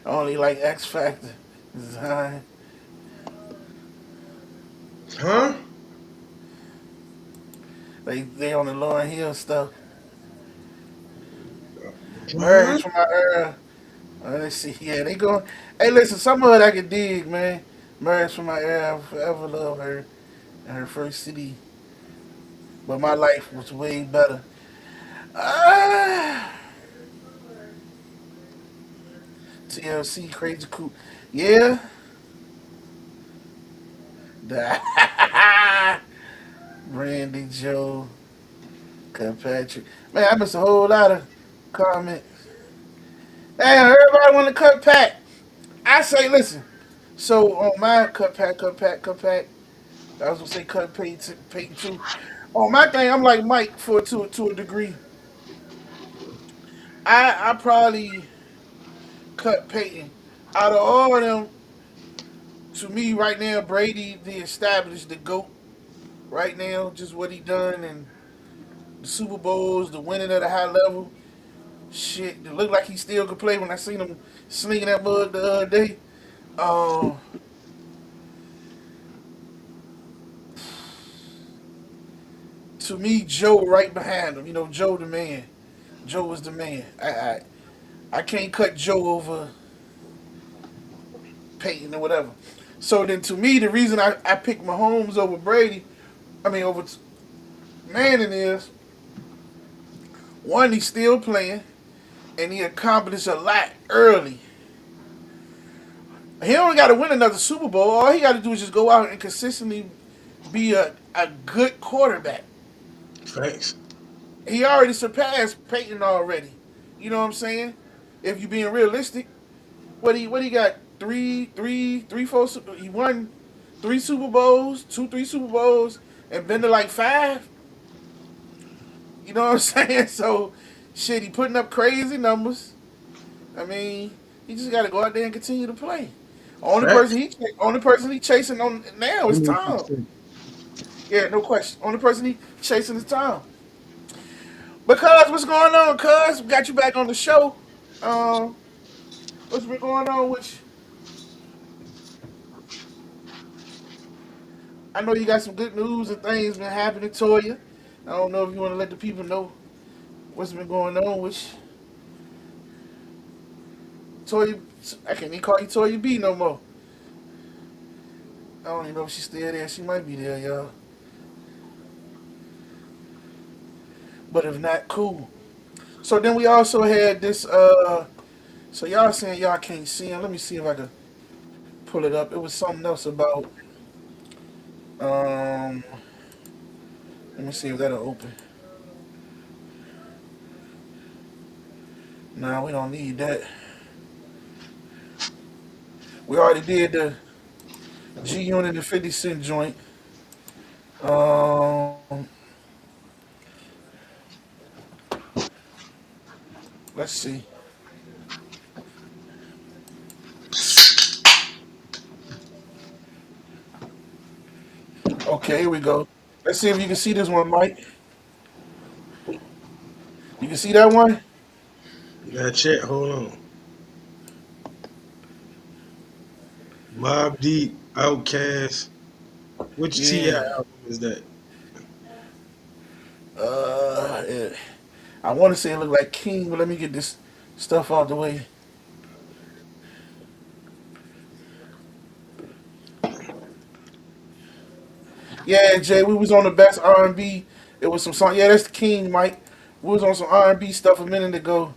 Only like X Factor. Design. Huh? They on the Lauryn Hill stuff. Huh? Birds from my era. Let's see. Yeah, they going. Hey, listen. Some of it I can dig, man. Birds from my era. I will forever love her and her first CD. But my life was way better. Ah, TLC, Crazy Cool. Yeah. Brandy Joe, Kirkpatrick. Man, I missed a whole lot of comments. Damn, everybody want to cut pack. I say, listen. So on my cut pack. I was gonna say cut Peyton too. On my thing, I'm like Mike for to a degree. I probably cut Peyton. Out of all of them, to me right now, Brady the established the GOAT right now, just what he done and the Super Bowls, the winning at a high level. Shit, it looked like he still could play when I seen him slinging that mug the other day. Um, to me, Joe right behind him. You know, Joe the man. Joe was the man. I can't cut Joe over Peyton or whatever. So then, to me, the reason I picked Mahomes over Brady, I mean over Manning is one, he's still playing and he accomplished a lot early. He only got to win another Super Bowl. All he got to do is just go out and consistently be a good quarterback. Thanks. He already surpassed Peyton already. You know what I'm saying? If you're being realistic, what he got? Four. He won three Super Bowls, three Super Bowls, and been to like five. You know what I'm saying? So, shit, he putting up crazy numbers. I mean, he just got to go out there and continue to play. Facts. Only person he chasing on now is Tom. 100%. Yeah, no question. Only person he chasing is Tom. Because what's going on, cuz? Got you back on the show. Um, what's been going on with you? I know you got some good news and things been happening to you. I don't know if you want to let the people know what's been going on with you. Toya, I can't even call you Toya B no more. I don't even know if she's still there. She might be there, y'all. But if not, cool. So then we also had this. So y'all saying y'all can't see him. Let me see if I can pull it up. It was something else about. Um, let me see if that'll open. Nah, we don't need that. We already did the G Unit and 50 Cent joint. Um, let's see. Okay, here we go. Let's see if you can see this one, Mike. You can see that one? Gotta check. Hold on. Mob Deep, Outkast. Which Ti Yeah. album is that? Yeah. I want to say it looked like King, but let me get this stuff out the way. Yeah, Jay, we was on the best R&B. It was some song. Yeah, that's the King, Mike. We was on some R&B stuff a minute ago.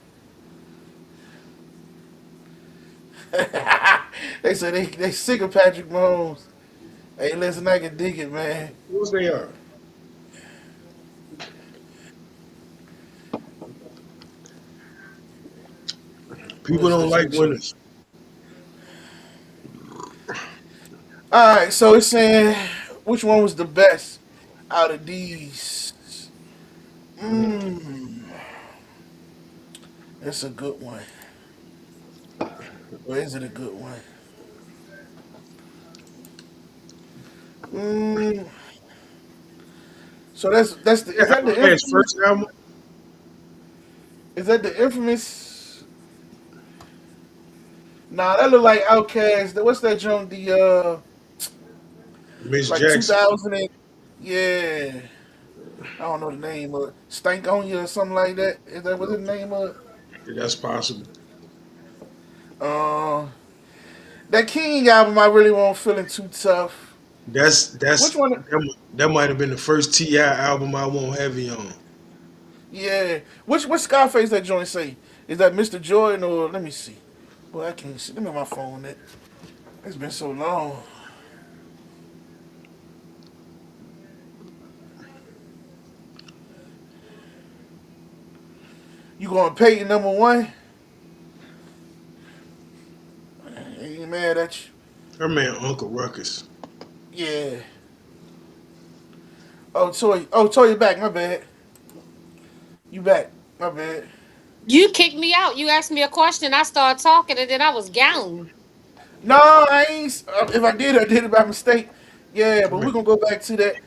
They said they sick of Patrick Mahomes. Hey, listen, I can dig it, man. Who's they are? What People is don't this? like Which one? winners. All right, so it's saying which one was the best out of these? Mmm, that's a good one. Or is it a good one? Mm, so that's the is Yeah, that the Outkast infamous first album, is that the infamous? Nah, that look like Outkast. What's that joint? The Miss like Jackson. 2000 and yeah. I don't know the name of it. Stank on You or something like that. Is that what the Okay, name of it? that's possible. Uh, that King album I really won't feeling too tough. Which one? That might have been the first Ti album I won't heavy on. Yeah. Which Scarface that joint say? Is that Mr. Jordan or let me see. Boy, I can't see. Let me on my phone. It's been so long. You gonna pay your number one? I ain't mad at you. Her man Uncle Ruckus. Yeah. Oh, Toy. Oh, Toy, you back. My bad. You back. My bad. You kicked me out. You asked me a question. I started talking, and then I was gone. No, I ain't. If I did it by mistake. Yeah, I but we're mean, gonna go back to that.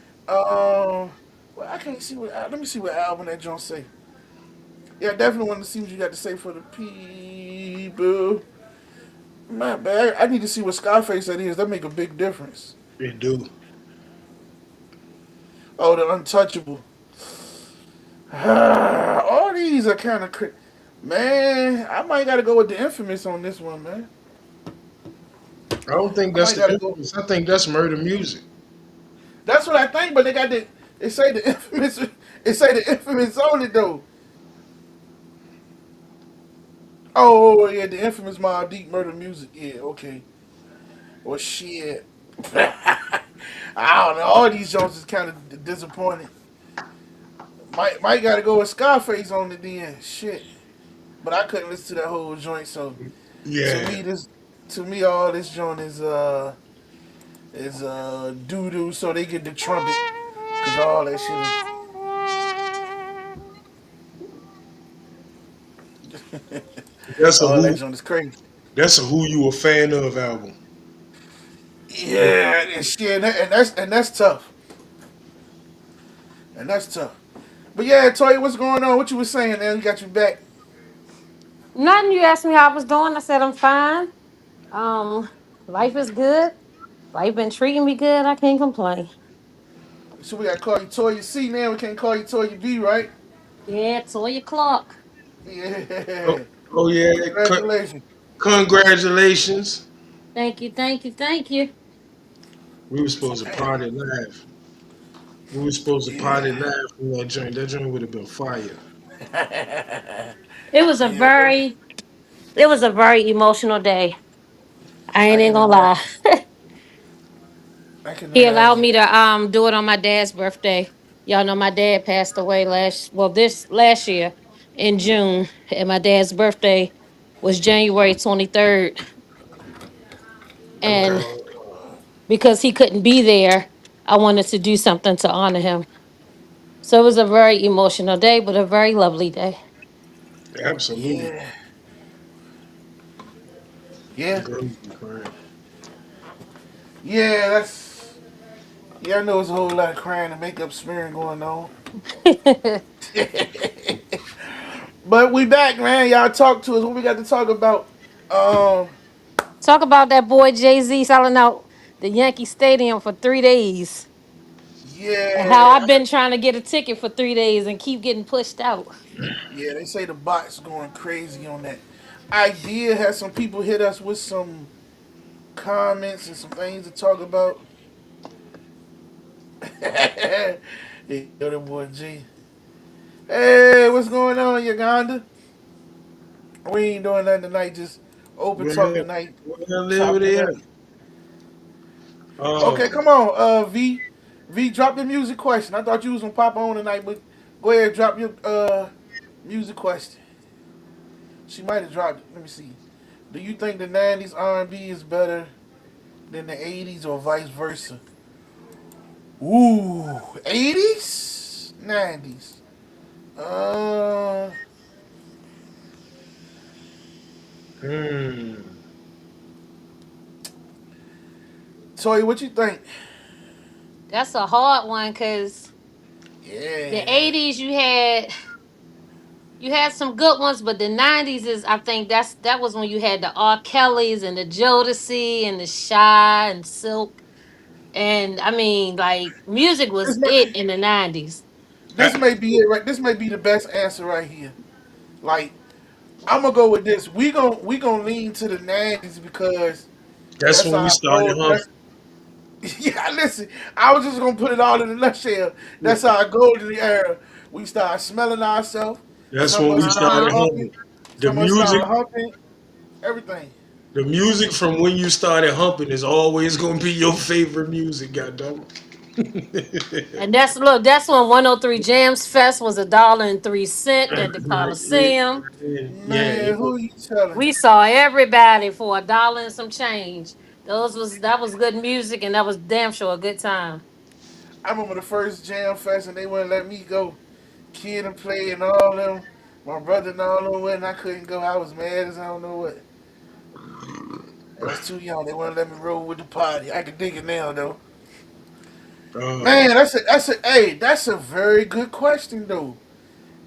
Well, I can't see what. Let me see what album that John say. Yeah, I definitely want to see what you got to say for the people. My bad. I need to see what Scarface that is. That make a big difference. it do. Oh, the Untouchable. All these are kind of. Man, I might gotta go with the Infamous on this one, man. I don't think I that's might the gotta go. influence. I think that's murder music. That's what I think, but they got the. They say the Infamous. It say the Infamous on it though. Oh yeah, the infamous Mobb Deep Murder Music. Yeah, okay. Well, shit. I don't know. All these Jones is kind of disappointing. Might got to go with Scarface on it then. Shit. But I couldn't listen to that whole joint. So to Yeah, me, all this joint is doo doo. So they get the trumpet because all that shit is that's a all that who. joint is crazy. That's a who you a fan of album. Yeah, and shit, and that's tough. And that's tough. But yeah, Toya, what's going on? What you was saying, man? We got you back. Nothing. You asked me how I was doing. I said I'm fine. Life is good. Life been treating me good. I can't complain. So we got to call you Toya C now. We can't call you Toya B, right? Yeah, Toya Clark. Oh, Yeah. oh yeah. Congratulations. Congratulations. Thank you, thank you, thank you. We were supposed to party live. We were supposed to party Yeah. live from that joint. That joint would have been fire. It was a Yeah. very, it was a very emotional day. I I ain't even can gonna lie. imagine. I can He allowed imagine. me to do it on my dad's birthday. Y'all know my dad passed away this last year in June, and my dad's birthday was January 23rd. And Oh, because he couldn't be there, I wanted to do something to honor him. So it was a very emotional day, but a very lovely day. absolutely. Yeah. Yeah. Girl, you be crying. Yeah, that's. Yeah, I know it's a whole lot of crying and makeup smearing going on. But we back, man. Y'all talk to us. What we got to talk about? Um, Talk about that boy Jay-Z selling out the Yankee Stadium for 3 days. And how yeah. I've been trying to get a ticket for 3 days and keep getting pushed out. Yeah, they say the bots going crazy on that. Idea has some people hit us with some comments and some things to talk about. Hey, yo, the boy G. Hey, what's going on, Uganda? We ain't doing nothing tonight, just open talk Where, tonight, where live chopping it they at? up. Okay, Um, come on, V. V, drop the music question. I thought you was gonna pop on tonight, but go ahead, drop your music question. She might have dropped it. Let me see. Do you think the '90s R&B is better than the '80s or vice versa? Ooh, '80s, '90s. Uh, hmm. Toy, what you think? That's a hard one because the Yeah. '80s you had some good ones, but the '90s is I think that was when you had the R. Kellys and the Jodeci and the Shy and Silk, and I mean like music This was may, it in the '90s. this may be it right. This may be the best answer right here. Like I'm gonna go with this. We gonna lean to the '90s because That's that's when we our started goal. humping. That's yeah. Listen, I was just gonna put it all in a nutshell. Yeah. That's our golden era. We start smelling ourselves. That's Some when of we us Uh started huh. started humping. humping. The Some of us music, started humping. Everything. the music from when you started humping is always gonna be your favorite music, goddamn. And that's when 103 Jams Fest was $1.03 at the Coliseum. Yeah, Man, who you telling? We saw everybody for $1 and some change. That was good music and that was damn sure a good time. I remember the first Jam Fest and they wouldn't let me go. Kid and play and all them. My brother and all them went and I couldn't go. I was mad as I don't know what. I was too young. They wouldn't let me roll with the party. I can dig it now though. uh, Man, that's a very good question though.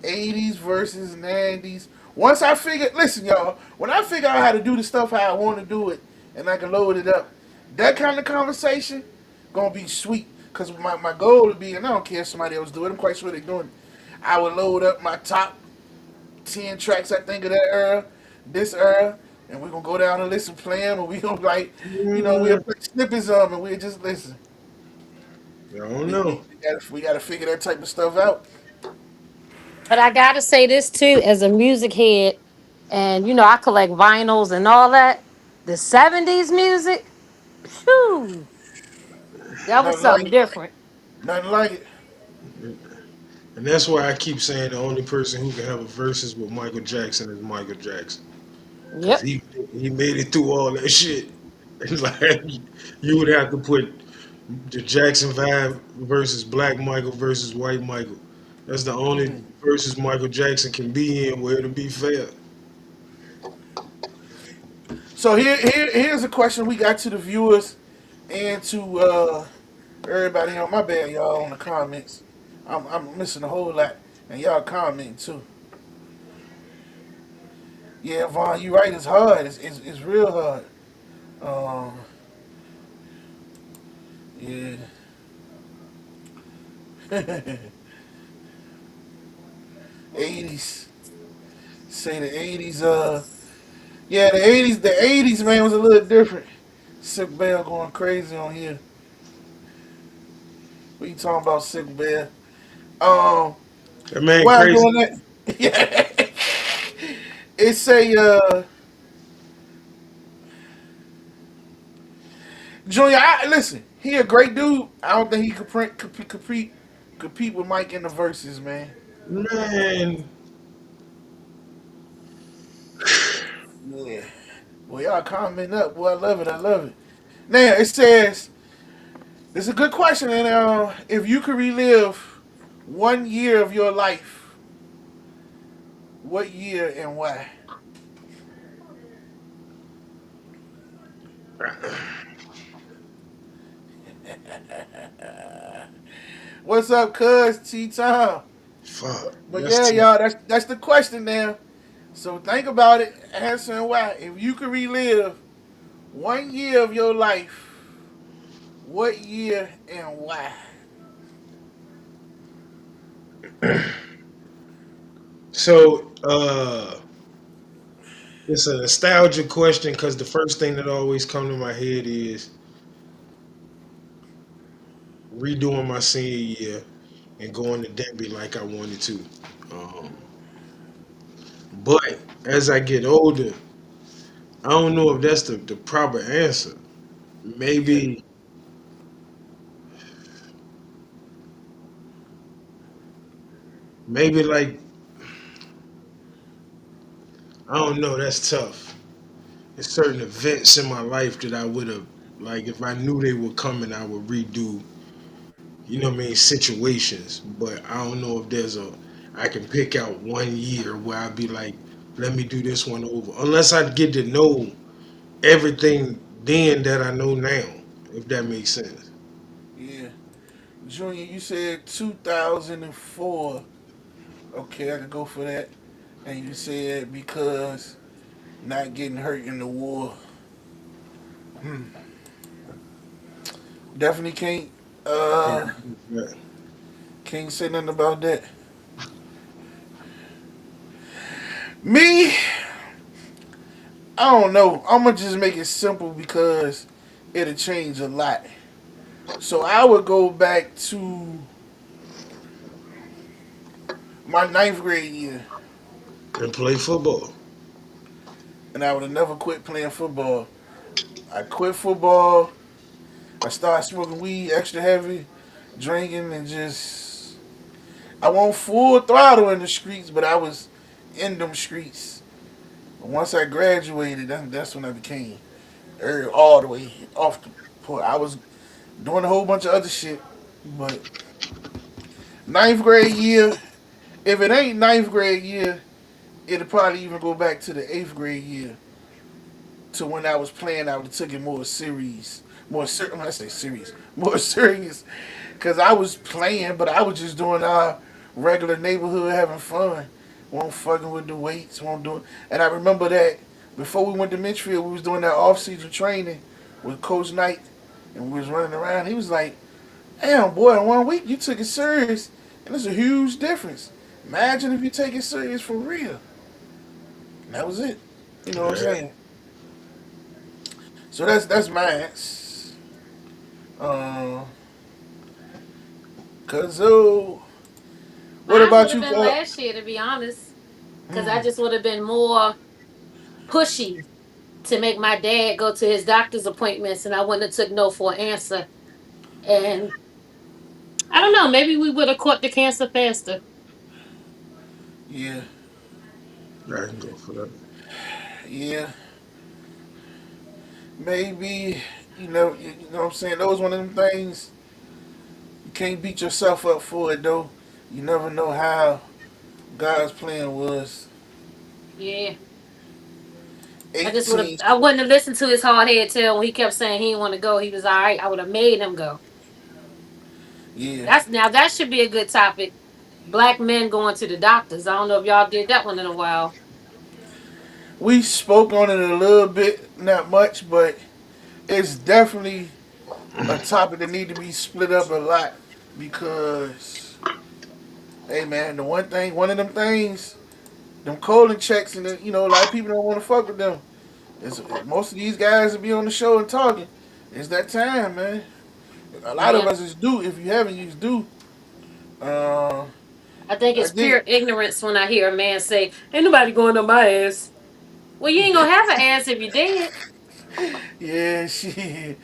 80s versus 90s. Once I figured, listen, y'all, when I figure out how to do the stuff how I want to do it and I can load it up, that kind of conversation gonna be sweet. Cause my goal would be, and I don't care if somebody else do it. I'm quite sure they're doing it. I would load up my top 10 tracks I think of that era, this era, and we're gonna go down and listen, play them, and we gonna like, we'll mm, play snippets of them, and we'll just listen. I don't We, know. we, we gotta figure that type of stuff out. But I gotta say this too, as a music head, and I collect vinyls and all that. The '70s music, whew, that was Nothing like something it. different. Nothing like it. And that's why I keep saying the only person who can have a versus with Michael Jackson is Michael Jackson. Cause Yep. he made it through all that shit. It's like you would have to put the Jackson vibe versus Black Michael versus White Michael. That's the only versus Michael Jackson can be in where to be fair. So here's a question we got to the viewers and to everybody on my bad y'all on the comments. I'm missing a whole lot and y'all commenting too. Yeah, Vaughn, you right. It's hard. It's real hard. Um, yeah. 80s. Say the 80s. Yeah, the 80s. The 80s man was a little different. Sick Bell going crazy on here. What you talking about, Sick Bell? Um, That man why I'm crazy. doing that? Yeah. It's a Junior. Listen, he a great dude. I don't think he could compete with Mike in the verses, man. Man, Yeah. Boy, y'all comment up. Boy, I love it. I love it. Now it says it's a good question, and if you could relive 1 year of your life, what year and why? What's up, Cuz T Tom? fuck. But That's yeah, tough. y'all, that's the question now. So think about it, answering why. If you could relive 1 year of your life, what year and why? So, it's a nostalgia question because the first thing that always come to my head is redoing my senior year and going to Denby like I wanted to. Um, but as I get older, I don't know if that's the proper answer. Yeah, Maybe maybe like I don't know. That's tough. There's certain events in my life that I would have like if I knew they were coming, I would redo. You know what I mean? Situations, but I don't know if there's a I can pick out 1 year where I'd be like, let me do this one over. Unless I get to know everything then that I know now, if that makes sense. yeah. Junior, you said 2004. Okay, I could go for that. And you said because not getting hurt in the war. Definitely can't Yeah, uh yeah. can't say nothing about that. Me, I don't know. I'm gonna just make it simple because it'll change a lot. So I would go back to my ninth grade year, And play football. and I would have never quit playing football. I quit football. I started smoking weed extra heavy, drinking, and just I won't full throttle in the streets, but I was in them streets. Once I graduated, that's when I became all the way off the point. I was doing a whole bunch of other shit, but ninth grade year. If it ain't ninth grade year, it'll probably even go back to the eighth grade year to when I was playing. I would have took it more serious, more certain. When I say serious, more serious, because I was playing, but I was just doing our regular neighborhood having fun. Won't fucking with the weights, won't do it. And I remember that before we went to Mitchfield, we was doing that off season training with Coach Knight, and we was running around. He was like, "Damn, boy, in 1 week you took it serious, and it's a huge difference. Imagine if you take it serious for real." And that was it. You know what I'm Yeah. saying? So that's mine. Uh, Cause what Mine would about have you, been Cub? last year, to be honest, because I just would have been more pushy to make my dad go to his doctor's appointments, and I wouldn't have took no for an answer. And I don't know, maybe we would have caught the cancer faster. Yeah, I can go for that. yeah, maybe. You know what I'm saying. Those one of them things you can't beat yourself up for it though. You never know how God's plan was. Yeah. $18. I wouldn't have listened to his hard head tell when he kept saying he didn't want to go. He was all right. I would have made him go. Yeah, That's now that should be a good topic. Black men going to the doctors. I don't know if y'all did that one in a while. we spoke on it a little bit, not much, but it's definitely a topic that need to be split up a lot because, hey man, one of them things, them colon checks, and a lot of people don't want to fuck with them. Most of these guys that be on the show and talking. It's that time, man. A lot of Yeah. us is due. If you haven't, you due. Uh, I think I it's did. pure ignorance when I hear a man say, "Ain't nobody going on my ass." Well, you ain't gonna have an ass if you did. Yeah, shit.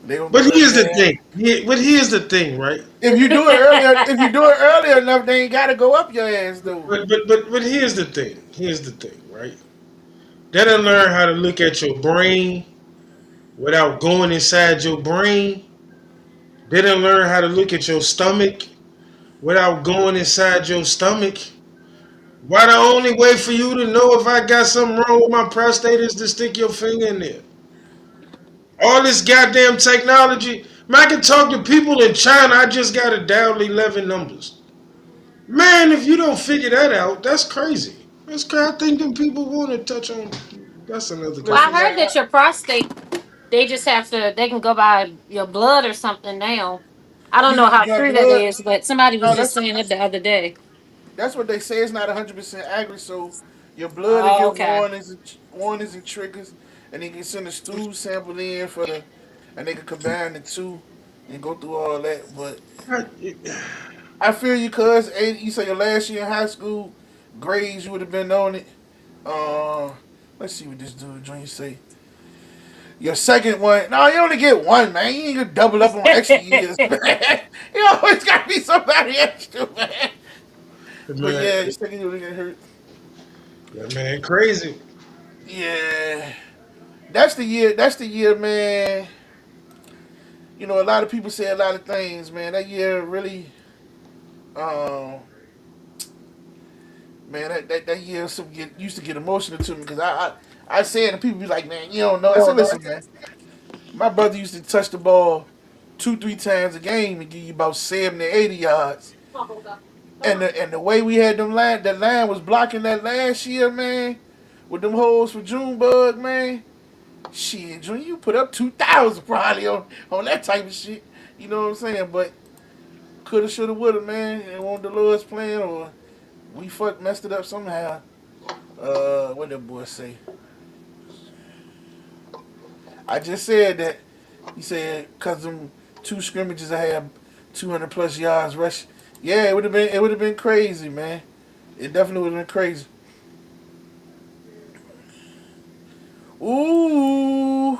They gonna be But like, here's the man, thing. But here's the thing, right? if you do it earlier enough, they ain't gotta go up your ass though. But here's the thing. Here's the thing, right? They don't learn how to look at your brain without going inside your brain. They don't learn how to look at your stomach without going inside your stomach. Why the only way for you to know if I got something wrong with my prostate is to stick your finger in there? All this goddamn technology. Man, I can talk to people in China. I just got to dial 11 numbers. Man, if you don't figure that out, that's crazy. That's crazy. I think them people want to touch on. That's another Well, I Listen, heard man, conversation. that your prostate, they just have to, they can go by your blood or something now. I don't know how my true that blood. is, but somebody was No, just saying it the other day. that's what they say. It's not 100% accurate. So your blood will Oh, get okay. warnings and triggers, and they can send a stool sample in and they can combine the two and go through all that. But I feel you, cuz you say your last year in high school grades, you would have been on it. Uh, let's see what this dude Junior say. Your second one, no, you only get one, man. You ain't gonna double up on extra years, man. You always gotta be somebody extra, man. But Man, yeah, your second year gonna get hurt. that man crazy. Yeah, that's the year. That's the year, man. A lot of people say a lot of things, man. That year really, um, man, that year used to get emotional to me because I said and people be like, man, you don't know. I said, listen, man, my brother used to touch the ball two, three times a game and give you about 70, 80 yards. And the way we had them line, that line was blocking that last year, man, with them holes for Junebug, man. Shit, June, you put up 2,000 probably on that type of shit. You know what I'm saying? But coulda, shoulda, woulda, man. And want Dolores playing or we messed it up somehow. What that boy say? I just said that. He said because them two scrimmages I had 200 plus yards rush. Yeah, it would have been crazy, man. It definitely would have been crazy. Ooh,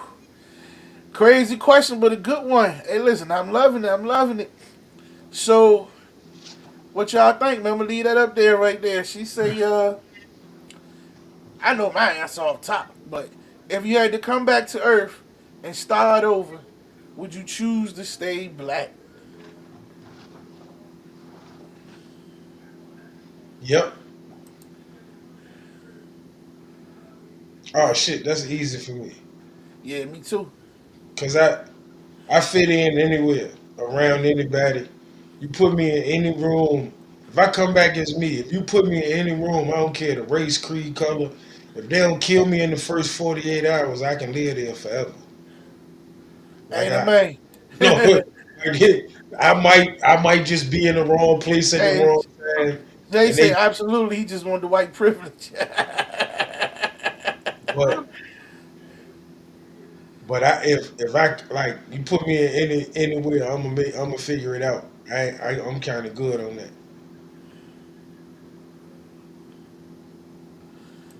crazy question, but a good one. Hey, listen, I'm loving it. I'm loving it. So, what y'all think, man? I'm gonna leave that up there, right there. She say, I know my answer off top, but if you had to come back to Earth and start over, would you choose to stay black? Yep. Oh shit, that's easy for me. Yeah, me too. Cause I fit in anywhere around anybody. You put me in any room. If I come back as me, if you put me in any room, I don't care the race, creed, color. If they don't kill me in the first 48 hours, I can live there forever. Like Ain't a I man. no, like, I might just be in the wrong place at the Hey, wrong time, they and say they absolutely. He just wanted the white privilege. but but if I like you put me in anywhere, I'm gonna figure it out. I'm kind of good on that.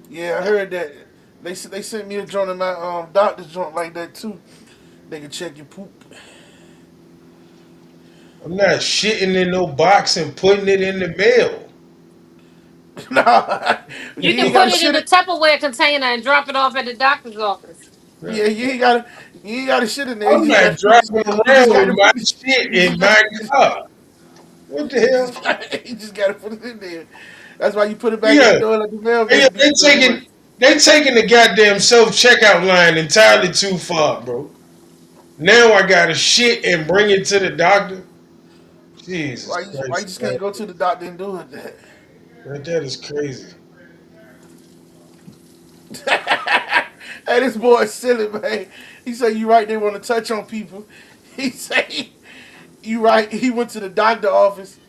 Yeah, I heard that. They sent me a joint in my doctor's joint like that too. They can check your poop. I'm not shitting in no box and putting it in the mail. Nah, You you can ain't put gotta it in shit a it. Tupperware container and drop it off at the doctor's office. Yeah, you ain't gotta shit in there. I'm not driving You just around with gotta my put it. shit You just in got my car. What the hell? you just gotta put it in there. That's why you put it back in the Yeah, door, let the mailman yeah, do the dirty work. they taking the goddamn self checkout line entirely too far, bro. Now I gotta shit and bring it to the doctor. Jesus Why you Christ, just man. can't go to the doctor and do it? That is crazy. Hey, this boy is silly, man. He said you right. They want to touch on people. He say you right. He went to the doctor office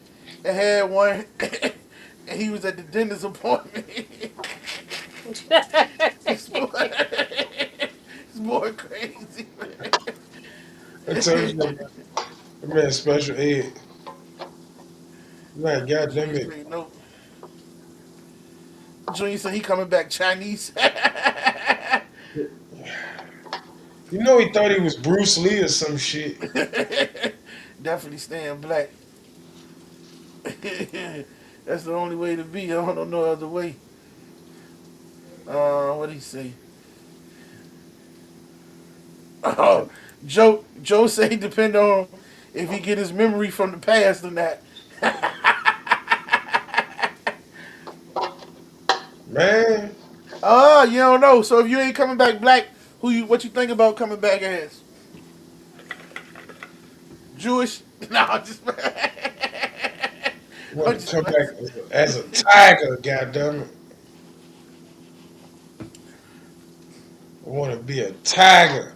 and had one, and he was at the dentist appointment. this boy, this boy crazy, I told you man. that man special ed. Man, goddamn Junior it. say no. Junior said he coming back Chinese. You know he thought he was Bruce Lee or some shit. Definitely staying black. That's the only way to be. I don't know no other way. What did he say? Oh, Joe say depend on if he get his memory from the past or not. Man, You don't know. So if you ain't coming back black, what you think about coming back as? Jewish? No, I'm just I want I'm to just come back messing. as a tiger, goddamn it. I want to be a tiger.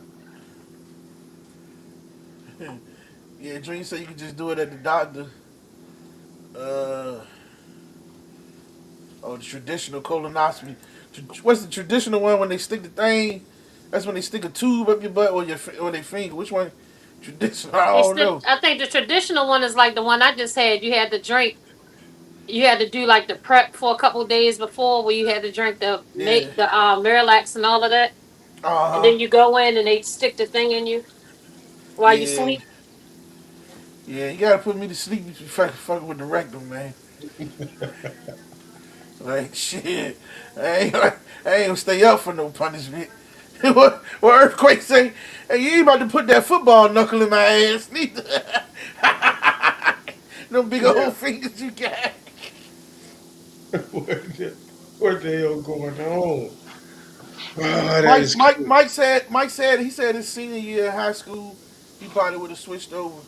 Yeah, Dream said you can just do it at the doctor. Uh, the traditional colonoscopy. What's the traditional one when they stick the thing? That's when they stick a tube up your butt or their finger. Which one? Traditional? I don't know. I think the traditional one is like the one I just had. You had to drink. You had to do like the prep for a couple of days before, where you had to drink the Yeah. make the Miralax and all of that, Uh and huh. then you go in and they stick the thing in you while you Yeah. sleep. Yeah. You gotta put me to sleep if you fucking with the rectum, man. Like shit. I ain't gonna stay up for no punishment. what earthquake say? Hey, you ain't about to put that football knuckle in my ass, neither. No big Yeah. old fingers you got. what, what the hell going on? Oh, that Mike, is Mike, crazy. Mike said, he said his senior year in high school, He probably would have switched over.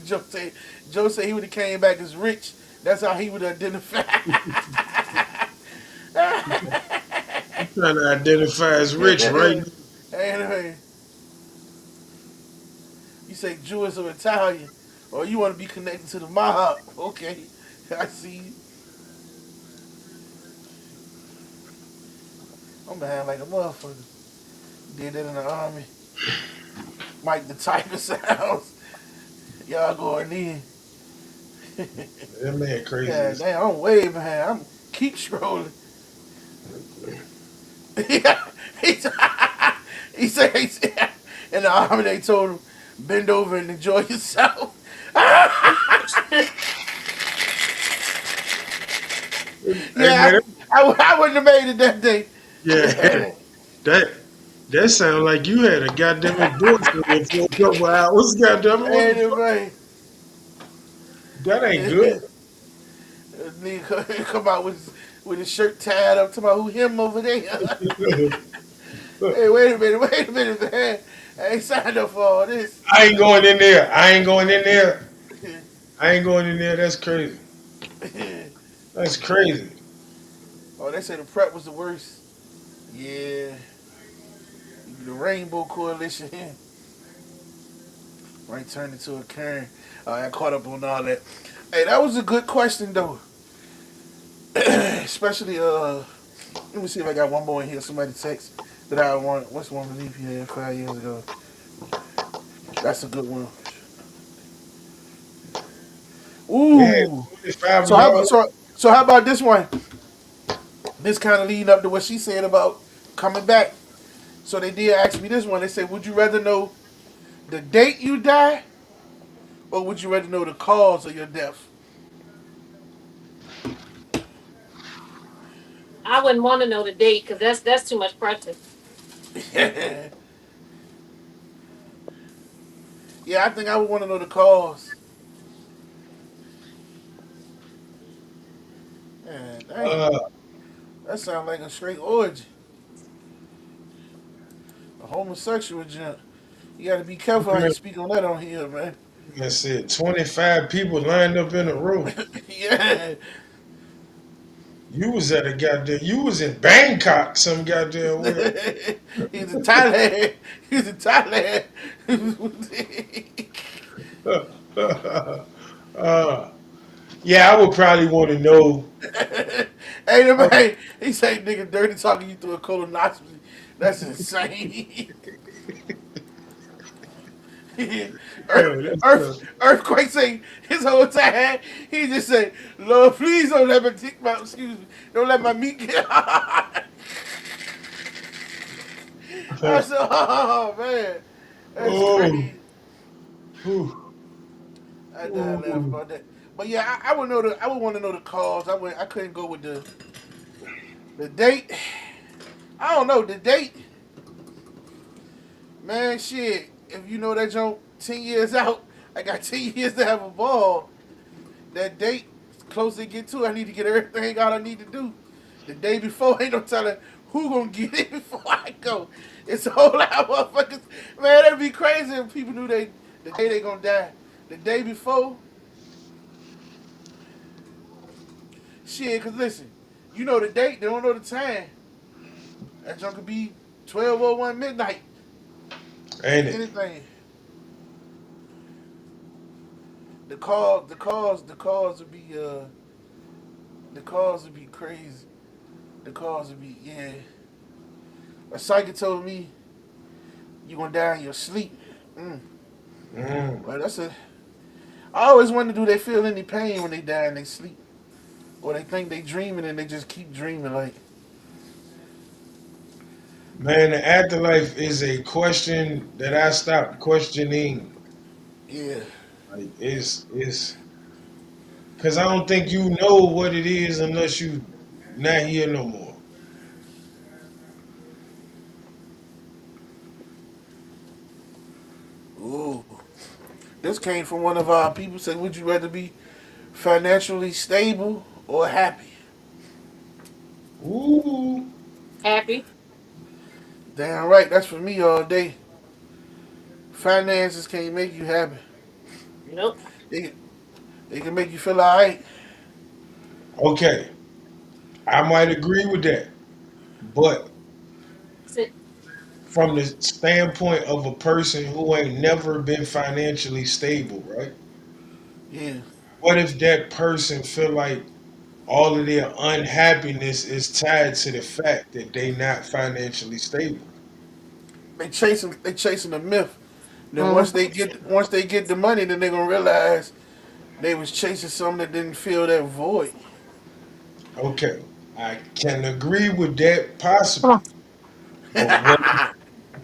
Joe said, Joe said he would have came back as rich. That's how he would identify. I'm trying to identify as rich right now. Anyway, you say Jewish or Italian, or you want to be connected to the mob. Okay, I see. I'm behind like a motherfucker. Did that in the army. Mike the Tiger sounds. Y'all going in. That man crazy Yeah, as damn, I'm way behind. I'm keep scrolling. Yeah, he, he said, in the army they told him, bend over and enjoy yourself. Hey man, Yeah, I wouldn't have made it that day. yeah, that that sounds like you had a goddamn endorsement for a couple hours. Goddamn it, what the fuck? Anyway, That ain't good. nigga come out with his shirt tied up, talking about who him over there. Hey, wait a minute, man. I ain't signed up for all this. I ain't going in there. I ain't going in there. I ain't going in there. That's crazy. That's crazy. Oh, they say the prep was the worst. Yeah, the Rainbow Coalition right turned into a Karen. I caught up on all that. Hey, that was a good question though. Especially let me see if I got one more in here. Somebody text that I want. What's one belief you had 5 years ago? That's a good one. Yeah, Ooh. 25 of So how y'all. so how about this one? This kind of leading up to what she said about coming back. So they did ask me this one. They said, "Would you rather know the date you die, or would you rather know the cause of your death?" I wouldn't want to know the date because that's too much pressure. Yeah, I think I would want to know the cause. Man, damn, Uh, that sounds like a straight orgy, a homosexual junk. You got to be careful how you speak on that on here, man. I said 25 people lined up in a row. Yeah, You was at a goddamn. You was in Bangkok, some goddamn where. he's in Thailand. He's in Thailand. uh, yeah, I would probably want to know. Hey, the man, he say nigga dirty talking you through a colonoscopy. That's insane. That's, Earthquake say his whole time. He just say, Lord, please don't let my dick my excuse me. Don't let my meat get hard. I said, oh man. That's oh, crazy. whew, I died laughing ooh. about that. But yeah, I would know I would want to know the cause. I couldn't go with the date. I don't know the date. Man, shit. If you know that joke 10 years out, I got 10 years to have a ball. That date, closer to get to, I need to get everything out I need to do. The day before, ain't no telling who gonna get it before I go. It's a whole lot of motherfuckers. Man, that'd be crazy if people knew the day they gonna die. The day before, shit. Cause listen, you know the date, they don't know the time. That junk could be 12:01 midnight. Ain't it? Anything. The cause would be the cause would be crazy. The cause would be yeah. A psychic told me you gonna die in your sleep. Mm. Mm. Well, that's a. I always wonder, do they feel any pain when they die in their sleep, or they think they dreaming and they just keep dreaming like Man, the afterlife is a question that I stopped questioning. yeah. Like it's because I don't think you know what it is unless you not here no more. Ooh, this came from one of our people. Said, would you rather be financially stable or happy? Ooh, Happy. Damn right, that's for me all day. Finances can't make you happy. Nope. They, they can make you feel alright. Okay, I might agree with that, but Sit. from the standpoint of a person who ain't never been financially stable, right? Yeah. What if that person feel like all of their unhappiness is tied to the fact that they not financially stable? They chasing a myth. Then Mm. once they get the money, then they gonna realize they was chasing something that didn't fill that void. Okay, I can agree with that Come possibly, on.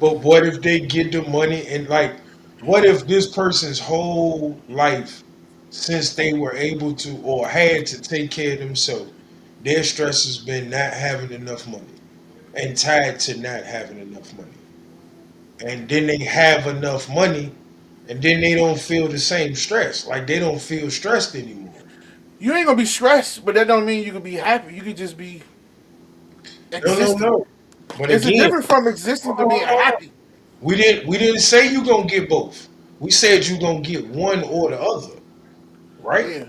but what if they get the money and like what if this person's whole life since they were able to or had to take care of themselves, their stress has been not having enough money and tied to not having enough money. And then they have enough money and then they don't feel the same stress. Like they don't feel stressed anymore. You ain't gonna be stressed, but that don't mean you can be happy. You could just be No, no, existing. no. But It's a again, difference from existing to hold on, being hold on. happy. We didn't say you gonna get both. We said you gonna get one or the other, right? Yeah.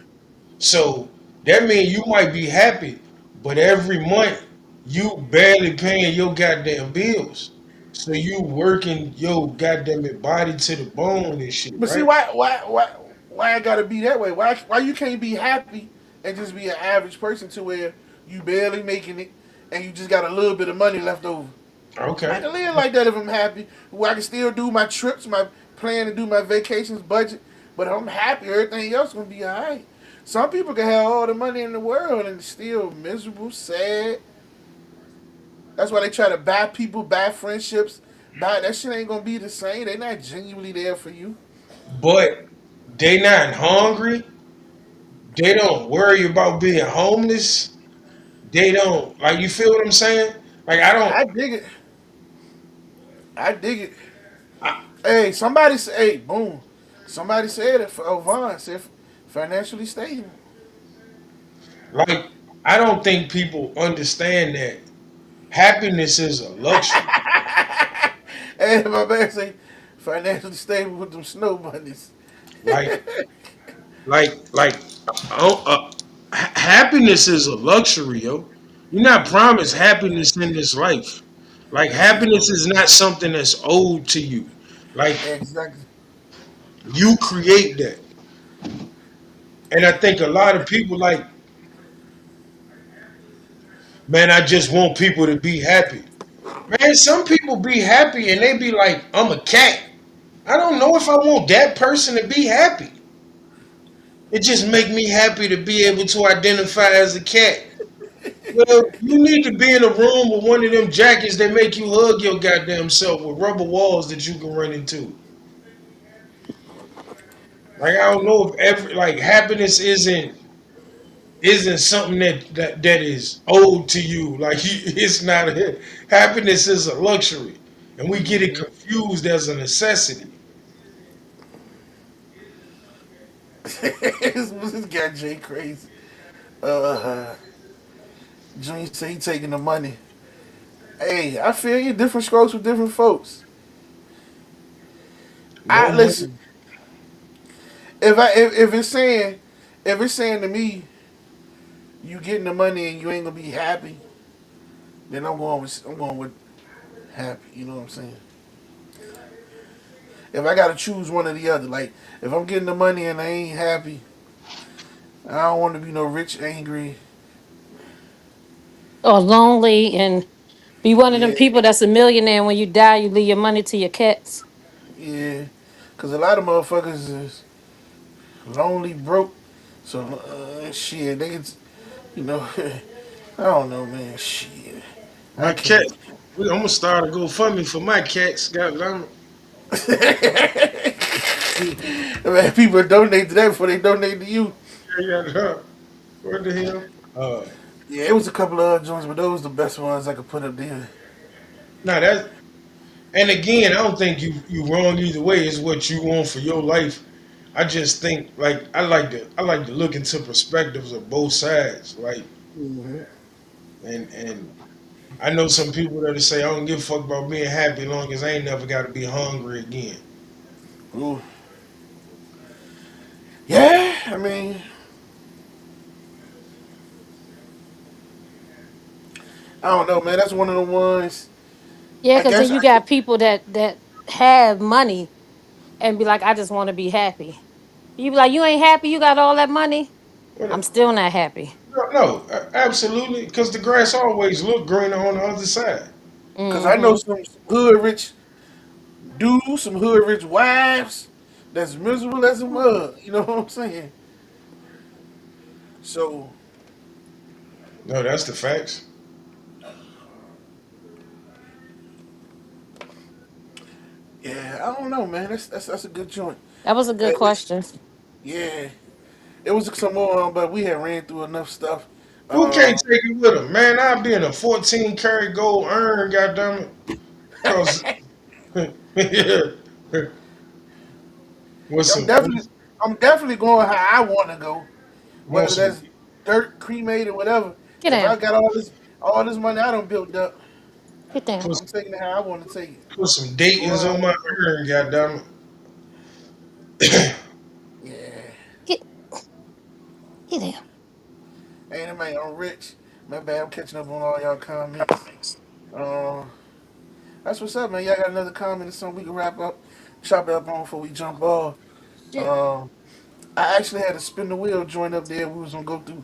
So that means you might be happy, but every month you barely paying your goddamn bills. So you working your goddamn it body to the bone and shit, But see, right? why I gotta be that way? Why you can't be happy and just be an average person to where you barely making it and you just got a little bit of money left over? I Okay. can live like that if I'm happy. Where I can still do my trips, my plan to do my vacations budget, but if I'm happy, everything else gonna be alright. Some people can have all the money in the world and still miserable, sad. That's why they try to buy people, buy friendships. Buy that shit ain't gonna be the same. They not genuinely there for you. But they not hungry. They don't worry about being homeless. They don't like you feel what I'm saying? Like I don't I dig it. I dig it. I, Hey, somebody say, hey, boom. Somebody said it. Vaughn said financially stable. like I don't think people understand that happiness is a luxury. Hey, my man say financially stable with them snow bunnies. Like like happiness is a luxury, yo. You're not promised happiness in this life. Like That shit's happiness gonna is not something that's owed to you. Like exactly. you create that. And I think a lot of people like, man, I just want people to be happy. Man, some people be happy and they be like, I'm a cat. I don't know if I want that person to be happy. It just make me happy to be able to identify as a cat. Well, you need to be in a room with one of them jackets that make you hug your goddamn self with rubber walls that you can run into. Like I don't know if every like happiness isn't something that is owed to you. Like it's not happiness is a luxury, and we get it Mm-hmm. confused as a necessity. This guy Jay crazy. Uh, Junior say he taking the money. Hey, I feel you. Different strokes for different folks. No I money, listen. If it's saying to me, you getting the money and you ain't gonna be happy, then I'm going with happy. You know what I'm saying? If I gotta choose one or the other, like if I'm getting the money and I ain't happy, I don't want to be no rich, angry. Or lonely and be one of them Yeah, people that's a millionaire. When you die, you leave your money to your cats. yeah. Cause a lot of motherfuckers is lonely, broke. So shit, they can, you know, I don't know, man. Shit, I my cat. can't. I'm gonna start a GoFundMe for my cats. Goddamn it. Man, people donate to that before they donate to you. Yeah, what the hell? Yeah, it was a couple of other joints, but those the best ones I could put up there. Now that and again, I don't think you wrong either way. It's what you want for your life. I just think like I like to look into perspectives of both sides, like Mm-hmm. and I know some people that say I don't give a fuck about being happy as long as I ain't never got to be hungry again. Ooh. Yeah, I mean, I don't know, man. That's one of the ones. Yeah, I because then guess you I could, got people that have money and be like, I just want to be happy. You be like, you ain't happy. You got all that money. I'm What? still not happy. No, no, absolutely, because the grass always look greener on the other side. cause I know Mm-hmm. some hood rich dudes, some hood rich wives that's miserable as a mug. You know what I'm saying? So No, that's the facts. yeah, I don't know, man. That's a good joint. That was a good Hey, listen, question. yeah, it was some more, but we had ran through enough stuff. Who can't Um, take it with them? Man, I'll be in a 14 karat gold urn, goddammit. Cause yeah, with I'm some definitely, I'm definitely going how I want to go. want Whether some that's dirt, cremated, whatever. Get If down. I got all this money I don't built up, Get down. put, I'm taking it how I want to take it. put some Going Dayton's how I on my want to go. urn, goddammit. Yeah. Get get down. Ain't it, man? I'm rich. My bad. I'm catching up on all y'all comments. Um, that's what's up, man. Y'all got another comment or something we can wrap up, chop it up on before we jump off. Shit. Um, I actually had to spin the wheel joint up there. We was gonna go through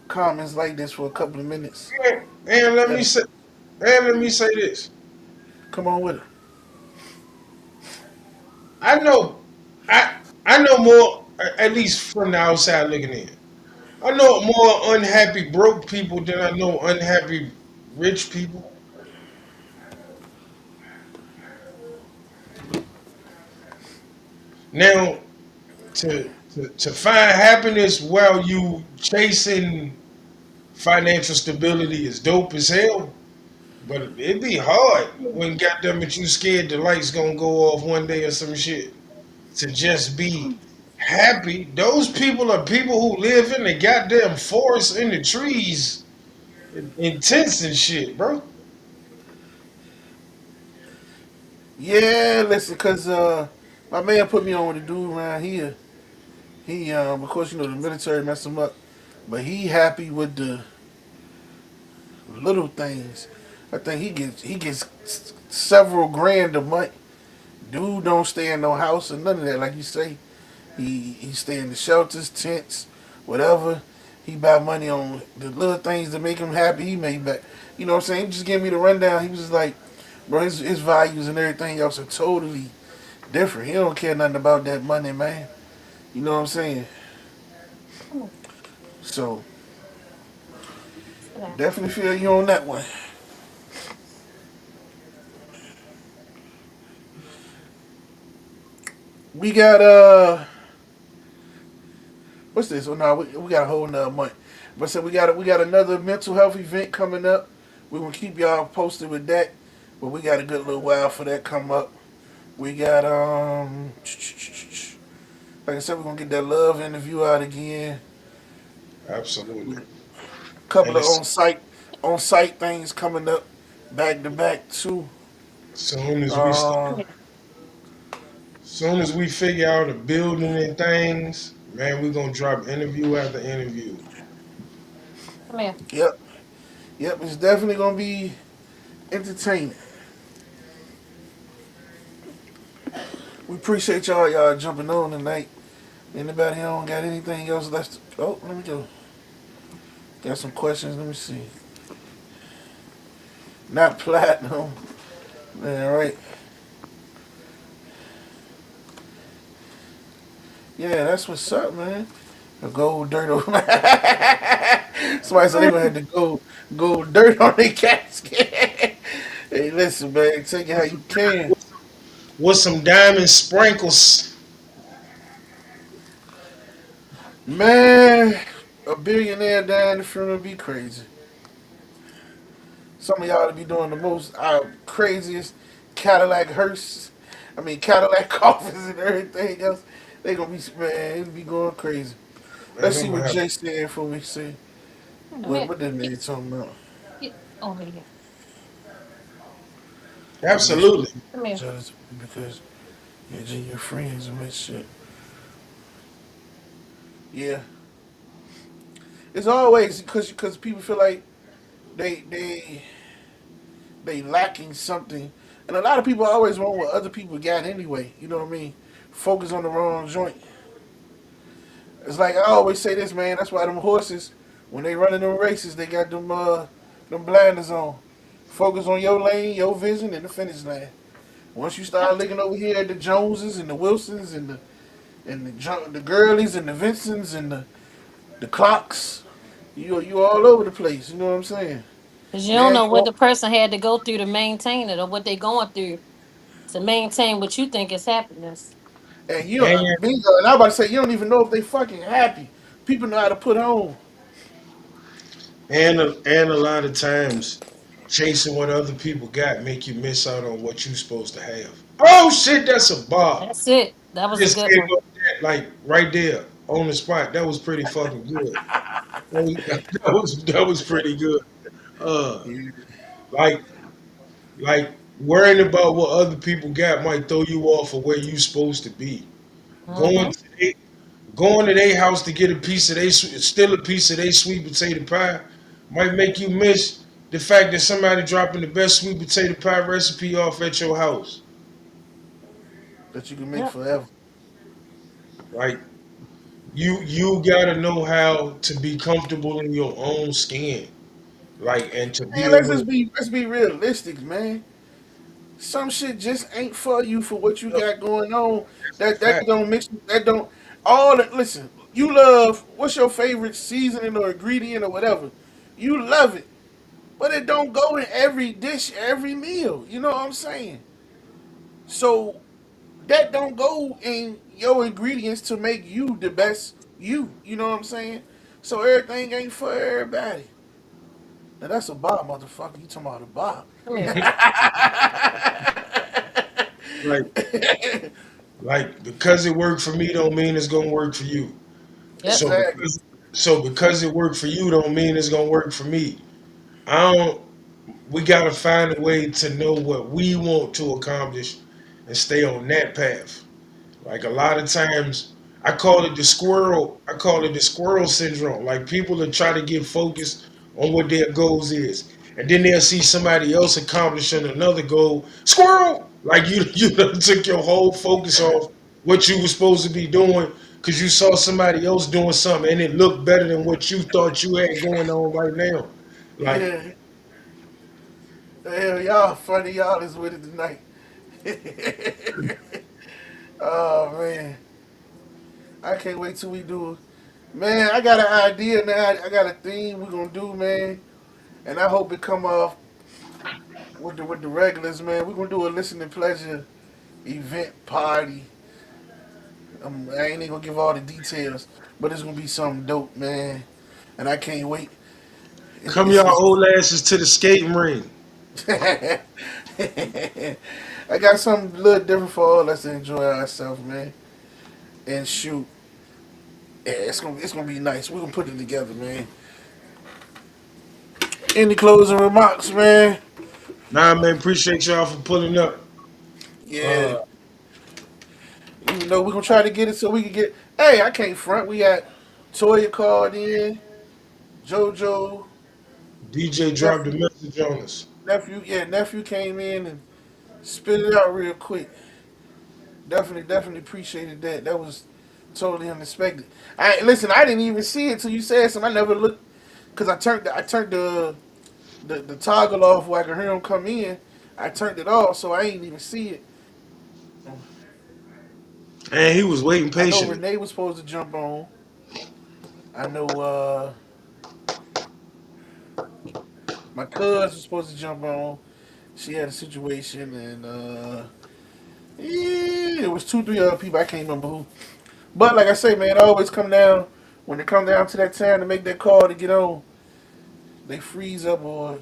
comments like this for a couple of minutes. And let Had me to say, and let me say this. come on with it. I know, I know more. At least from the outside looking in, I know more unhappy broke people than I know unhappy rich people. Now, to find happiness while you chasing financial stability is dope as hell. But it'd be hard when goddamn it you scared the lights gonna go off one day or some shit to just be happy. Those people are people who live in the goddamn forest in the trees in tents and shit, bro. Yeah, listen, cause my man put me on with a dude around here. He of course, the military messed him up, but he happy with the little things. I think he gets several grand a month. Dude don't stay in no house or none of that. Like you say, he stay in the shelters, tents, whatever. He buy money on the little things that make him happy. He made back. You know what I'm saying? He just gave me the rundown. He was just like, bro, his values and everything else are totally different. He don't care nothing about that money, man. You know what I'm saying? Come on. So Get down. definitely feel you on that one. We got what's this? Oh no, we got a whole nother month. But so we got another mental health event coming up. We gonna keep y'all posted with that. But we got a good little while for that come up. We got like I said, we're gonna get that love interview out again. Absolutely. Couple And of as on site things coming up back to back too. soon as we start, Come Uh, here. soon as we figure out the building and things, man, we're gonna drop interview after interview. Come here. yep, yep. It's definitely gonna be entertaining. We appreciate y'all jumping on tonight. Anybody here don't got anything else left? Oh, let me go. Got some questions. Let me see. Not platinum. All right. Yeah, that's what's up, man. The gold dirt on somebody said they gonna have to gold dirt on their casket. Hey, listen, man, take it how you can. With some diamond sprinkles. Man, a billionaire dying in front of be crazy. Some of y'all to be doing the most craziest Cadillac hearse. I mean Cadillac coffins and everything else. They gonna be man, it'll be going crazy. Man, Let's I'm see gonna what have Jay said for me. See Come what here. what that Get nigga talking about. get over here. to make sure Absolutely. Come here. each other's because you're your friends and that shit. Yeah, it's always because people feel like they they they lacking something, and a lot of people always want what other people got anyway. You know what I mean? Focus on the wrong joint. It's like I always say this, man. That's why them horses, when they running them races, they got them blinders on. Focus on your lane, your vision, and the finish line. Once you start looking over here at the Joneses and the Wilsons and the girlies and the Vincents and the clocks, you all over the place. You know what I'm saying? Because you don't Now know you what want, the person had to go through to maintain it or what they going through to maintain what you think is happiness. and you And bingo. And I'm about to say you don't even know if they fucking happy. People know how to put on. and a lot of times chasing what other people got make you miss out on what you supposed to have. Oh shit, that's a bar. That's it. That was a Just good came one. up with that, like right there on the spot. That was pretty fucking good. That was pretty good. Uh, Yeah. like like worrying about what other people got might throw you off of where you supposed to be. Going Mm-hmm. to they, going to their house to get a piece of they still a piece of their sweet potato pie might make you miss the fact that somebody dropping the best sweet potato pie recipe off at your house. That you can make Yep. forever. Like you gotta know how to be comfortable in your own skin. Like and to be Man, able to let's be realistic, man. Some shit just ain't for you for what you got going on. that's a That fact. don't mix. That don't all that. Listen, you love. What's your favorite seasoning or ingredient or whatever? You love it, but it don't go in every dish, every meal. You know what I'm saying? So that don't go in your ingredients to make you the best you. You know what I'm saying? So everything ain't for everybody. Now that's a bar, motherfucker. You talking about a bar? Come here. Like because it worked for me don't mean it's gonna work for you. Yep. So Exactly. because it worked for you don't mean it's gonna work for me. I don't. We gotta find a way to know what we want to accomplish and stay on that path. Like a lot of times, I call it the squirrel. I call it the squirrel syndrome. Like people that try to get focused on what their goals is, and then they'll see somebody else accomplishing another goal. Squirrel! Like you done took your whole focus off what you were supposed to be doing because you saw somebody else doing something and it looked better than what you thought you had going on right now. Like Yeah. Hell, y'all funny. Y'all is with it tonight. Oh man, I can't wait till we do it. Man, I got an idea now. I got a theme we're gonna do, man, and I hope it come off with the regulars, man. We're gonna do a listening pleasure event party. I ain't even gonna give all the details, but it's gonna be something dope, man. And I can't wait. come It's, y'all it's old asses to the skating ring. I got something a little different for all us to enjoy ourselves, man. And shoot, yeah, it's gonna be nice. We're gonna put it together, man. Any closing remarks, man? Nah, man, appreciate y'all for pulling up. Yeah, you know we're gonna try to get it so we can get. Hey, I can't front. We got Toya called in, JoJo, DJ dropped a nephew, message on us. nephew came in and spit it out real quick. Definitely appreciated that. That was totally unexpected. I listen. I didn't even see it till you said something. I never looked because I turned the toggle off where I could hear him come in. I turned it off, so I ain't even see it. And he was waiting I know patiently. Renee was supposed to jump on. I know my cousin was supposed to jump on. She had a situation, and yeah, it was two, three other people. I can't remember who. But like I say, man, it always come down when it come down to that time to make that call to get on. They freeze up or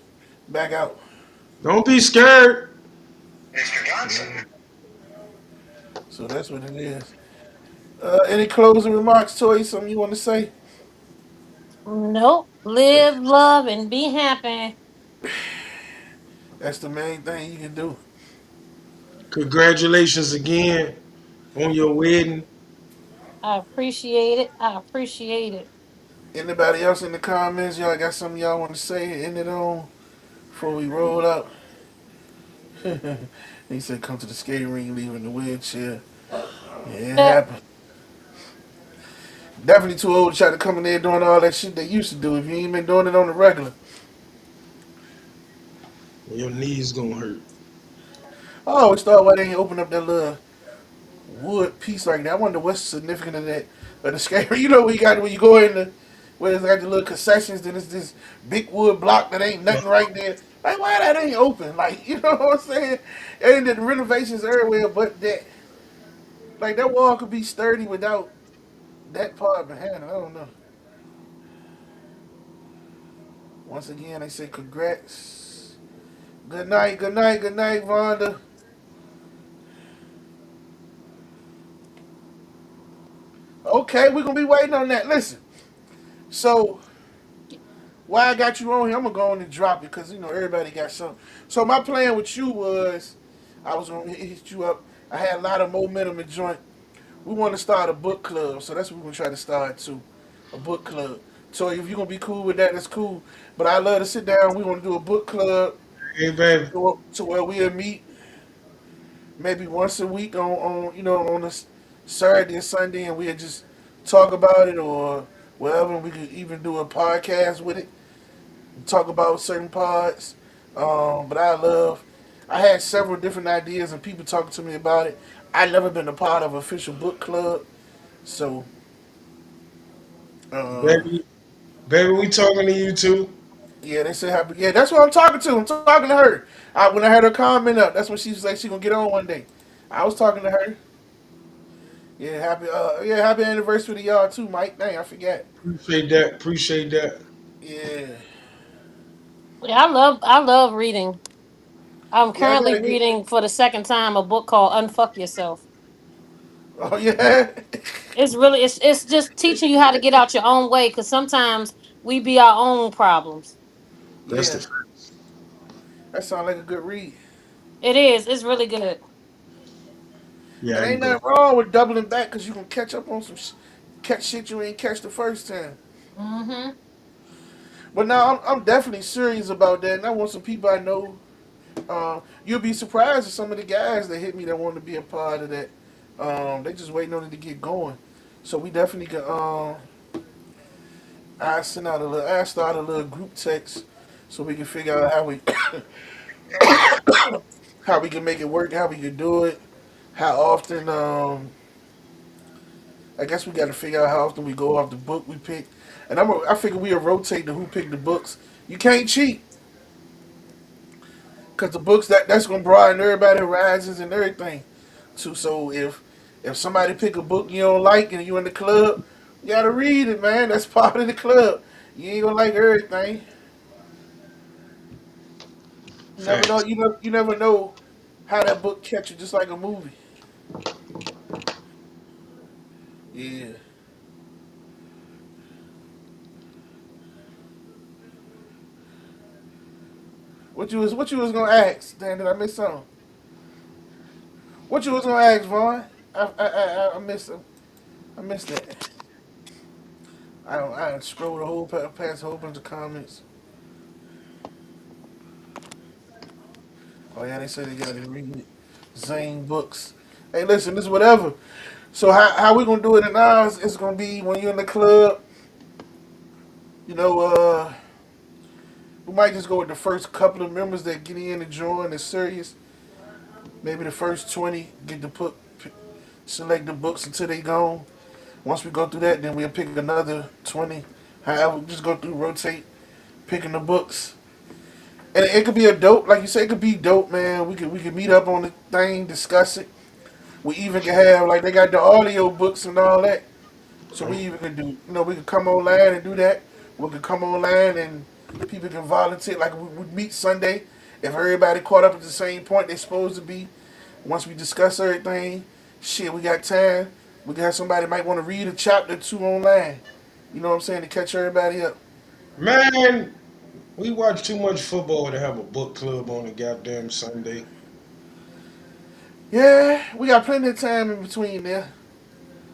back out. Don't be scared. Yeah. So that's what it is. Any closing remarks, Toy? Something you want to say? Nope. Live, love, and be happy. That's the main thing you can do. Congratulations again on your wedding. I appreciate it. I appreciate it. Anybody else in the comments? Y'all got something y'all want to say? End it on before we roll up. He said, "Come to the skating ring, leaving the wheelchair." Yeah, it Eh, happened. Definitely too old to try to come in there doing all that shit they used to do. If you ain't been doing it on the regular, Your knees gonna hurt. I always thought why they ain't open up that little wood piece like that. I wonder what's significant of that. But the skater, you know, when you go in the where it's like the little concessions, then it's this big wood block that ain't nothing right there. Like why that ain't open? Like you know what I'm saying? And the renovations everywhere, but that like that wall could be sturdy without that part behind it. I don't know. Once again, they say congrats. Good night, good night, good night, Vonda. Okay, we're gonna be waiting on that. Listen, so why I got you on here, I'm gonna go on and drop it because you know everybody got something. So my plan with you was I was gonna hit you up. I had a lot of momentum and joint. We want to start a book club, so that's what we're gonna try to start too, a book club. So if you're gonna be cool with that, that's cool. But I love to sit down. We want to do a book club Hey, baby. to where we'll meet maybe once a week on you know on a Saturday or Sunday, and we'll just talk about it or whatever. We could even do a podcast with it, talk about certain parts. But I had several different ideas and people talking to me about it. I never been a part of an official book club, so uh, Baby, baby, we talking to you too. yeah, they said happy. Yeah, that's what I'm talking to. I'm talking to her. When I had her comment up, that's when she was like she gonna get on one day. I was talking to her. Yeah, happy anniversary to y'all too, Mike. Dang, I forgot. Appreciate that. Appreciate that. Yeah. Yeah, I love reading. I'm Yeah, I currently gotta get. reading for the second time a book called Unfuck Yourself. Oh yeah. It's just teaching you how to get out your own way because sometimes we be our own problems. That's Yeah. the. That sounds like a good read. It is. It's really good. Yeah, And I can ain't go. nothing wrong with doubling back because you can catch up on catch shit you ain't catch the first time. Mm-hmm. But now I'm definitely serious about that, and I want some people I know. You'll be surprised at some of the guys that hit me that want to be a part of that. They just waiting on it to get going. So we definitely can. I start a little group text so we can figure out how we can make it work, how we can do it, how often. I guess we got to figure out how often we go off the book we pick, and I figure we'll rotate the who picked the books. You can't cheat because the books that's gonna broaden everybody horizons and everything. Too. So if somebody pick a book you don't like and you in the club, you gotta read it, man. That's part of the club. You ain't gonna like everything. You never know. Facts. You never know how that book catch you, just like a movie. Yeah. What you was gonna ask? Dan, did I miss something? What you was gonna ask, Vaughn? I missed I missed that. I scrolled past a whole bunch of comments. Oh yeah, they say they got to read it. Zane books. Hey, listen, this is whatever. So how we gonna do it in ours? It's gonna be when you're in the club. You know, we might just go with the first couple of members that get in and join. That's serious. Maybe the first 20 get to select the books until they gone. Once we go through that, then we'll pick another 20. However, just go through, rotate, picking the books. And it could be a dope, like you said, it could be dope, man. We could meet up on the thing, discuss it. We even can have like they got the audio books and all that. So we even could do, we could come online and do that. We could come online and people can volunteer. Like we meet Sunday. If everybody caught up at the same point they're supposed to be, once we discuss everything, shit, we got time. We got somebody might want to read a chapter or two online. You know what I'm saying to catch everybody up. Man, we watch too much football to have a book club on a goddamn Sunday. Yeah, we got plenty of time in between there.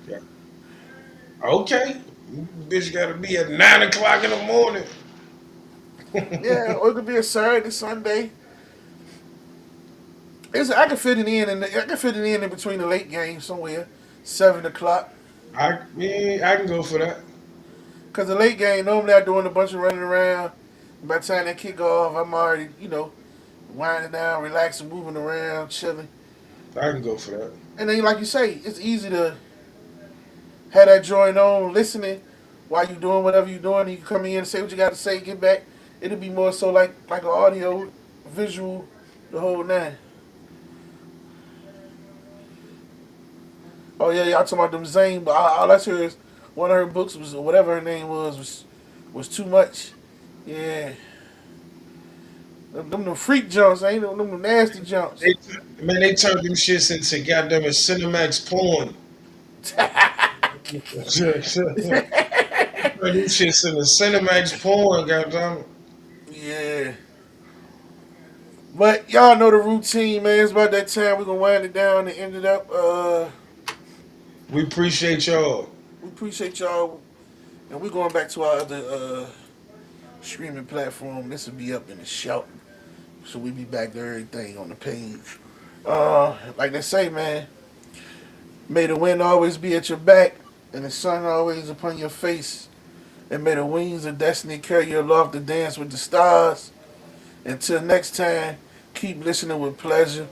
Yeah. Okay. Bitch got to be at 9 o'clock in the morning. Yeah, or it could be a Saturday, Sunday. I can fit it in, and I can fit it in between the late game somewhere, 7 o'clock. I can go for that. Cause the late game normally I'm doing a bunch of running around. By the time they kick off, I'm already winding down, relaxing, moving around, chilling. I can go for that. And then, like you say, it's easy to have that joint on, listening while you doing whatever you're doing. You can come in and say what you got to say, get back. It'll be more so like an audio, visual, the whole nine. Oh yeah, y'all talking about them Zane, but all I heard is one of her books was whatever her name was too much. Yeah, them freak jumps, ain't them nasty jumps. They, man, they turned them shits into goddamn Cinemax porn. Turned them shits into Cinemax porn, goddamn. Yeah, but y'all know the routine, man. It's about that time. We're gonna wind it down and end it up. We appreciate y'all. We appreciate y'all, and we're going back to our other streaming platform. This will be up in the shout, so we be back to everything on the page. Like they say, man, may the wind always be at your back, and the sun always upon your face, and may the wings of destiny carry you aloft to dance with the stars. Until next time, keep listening with pleasure.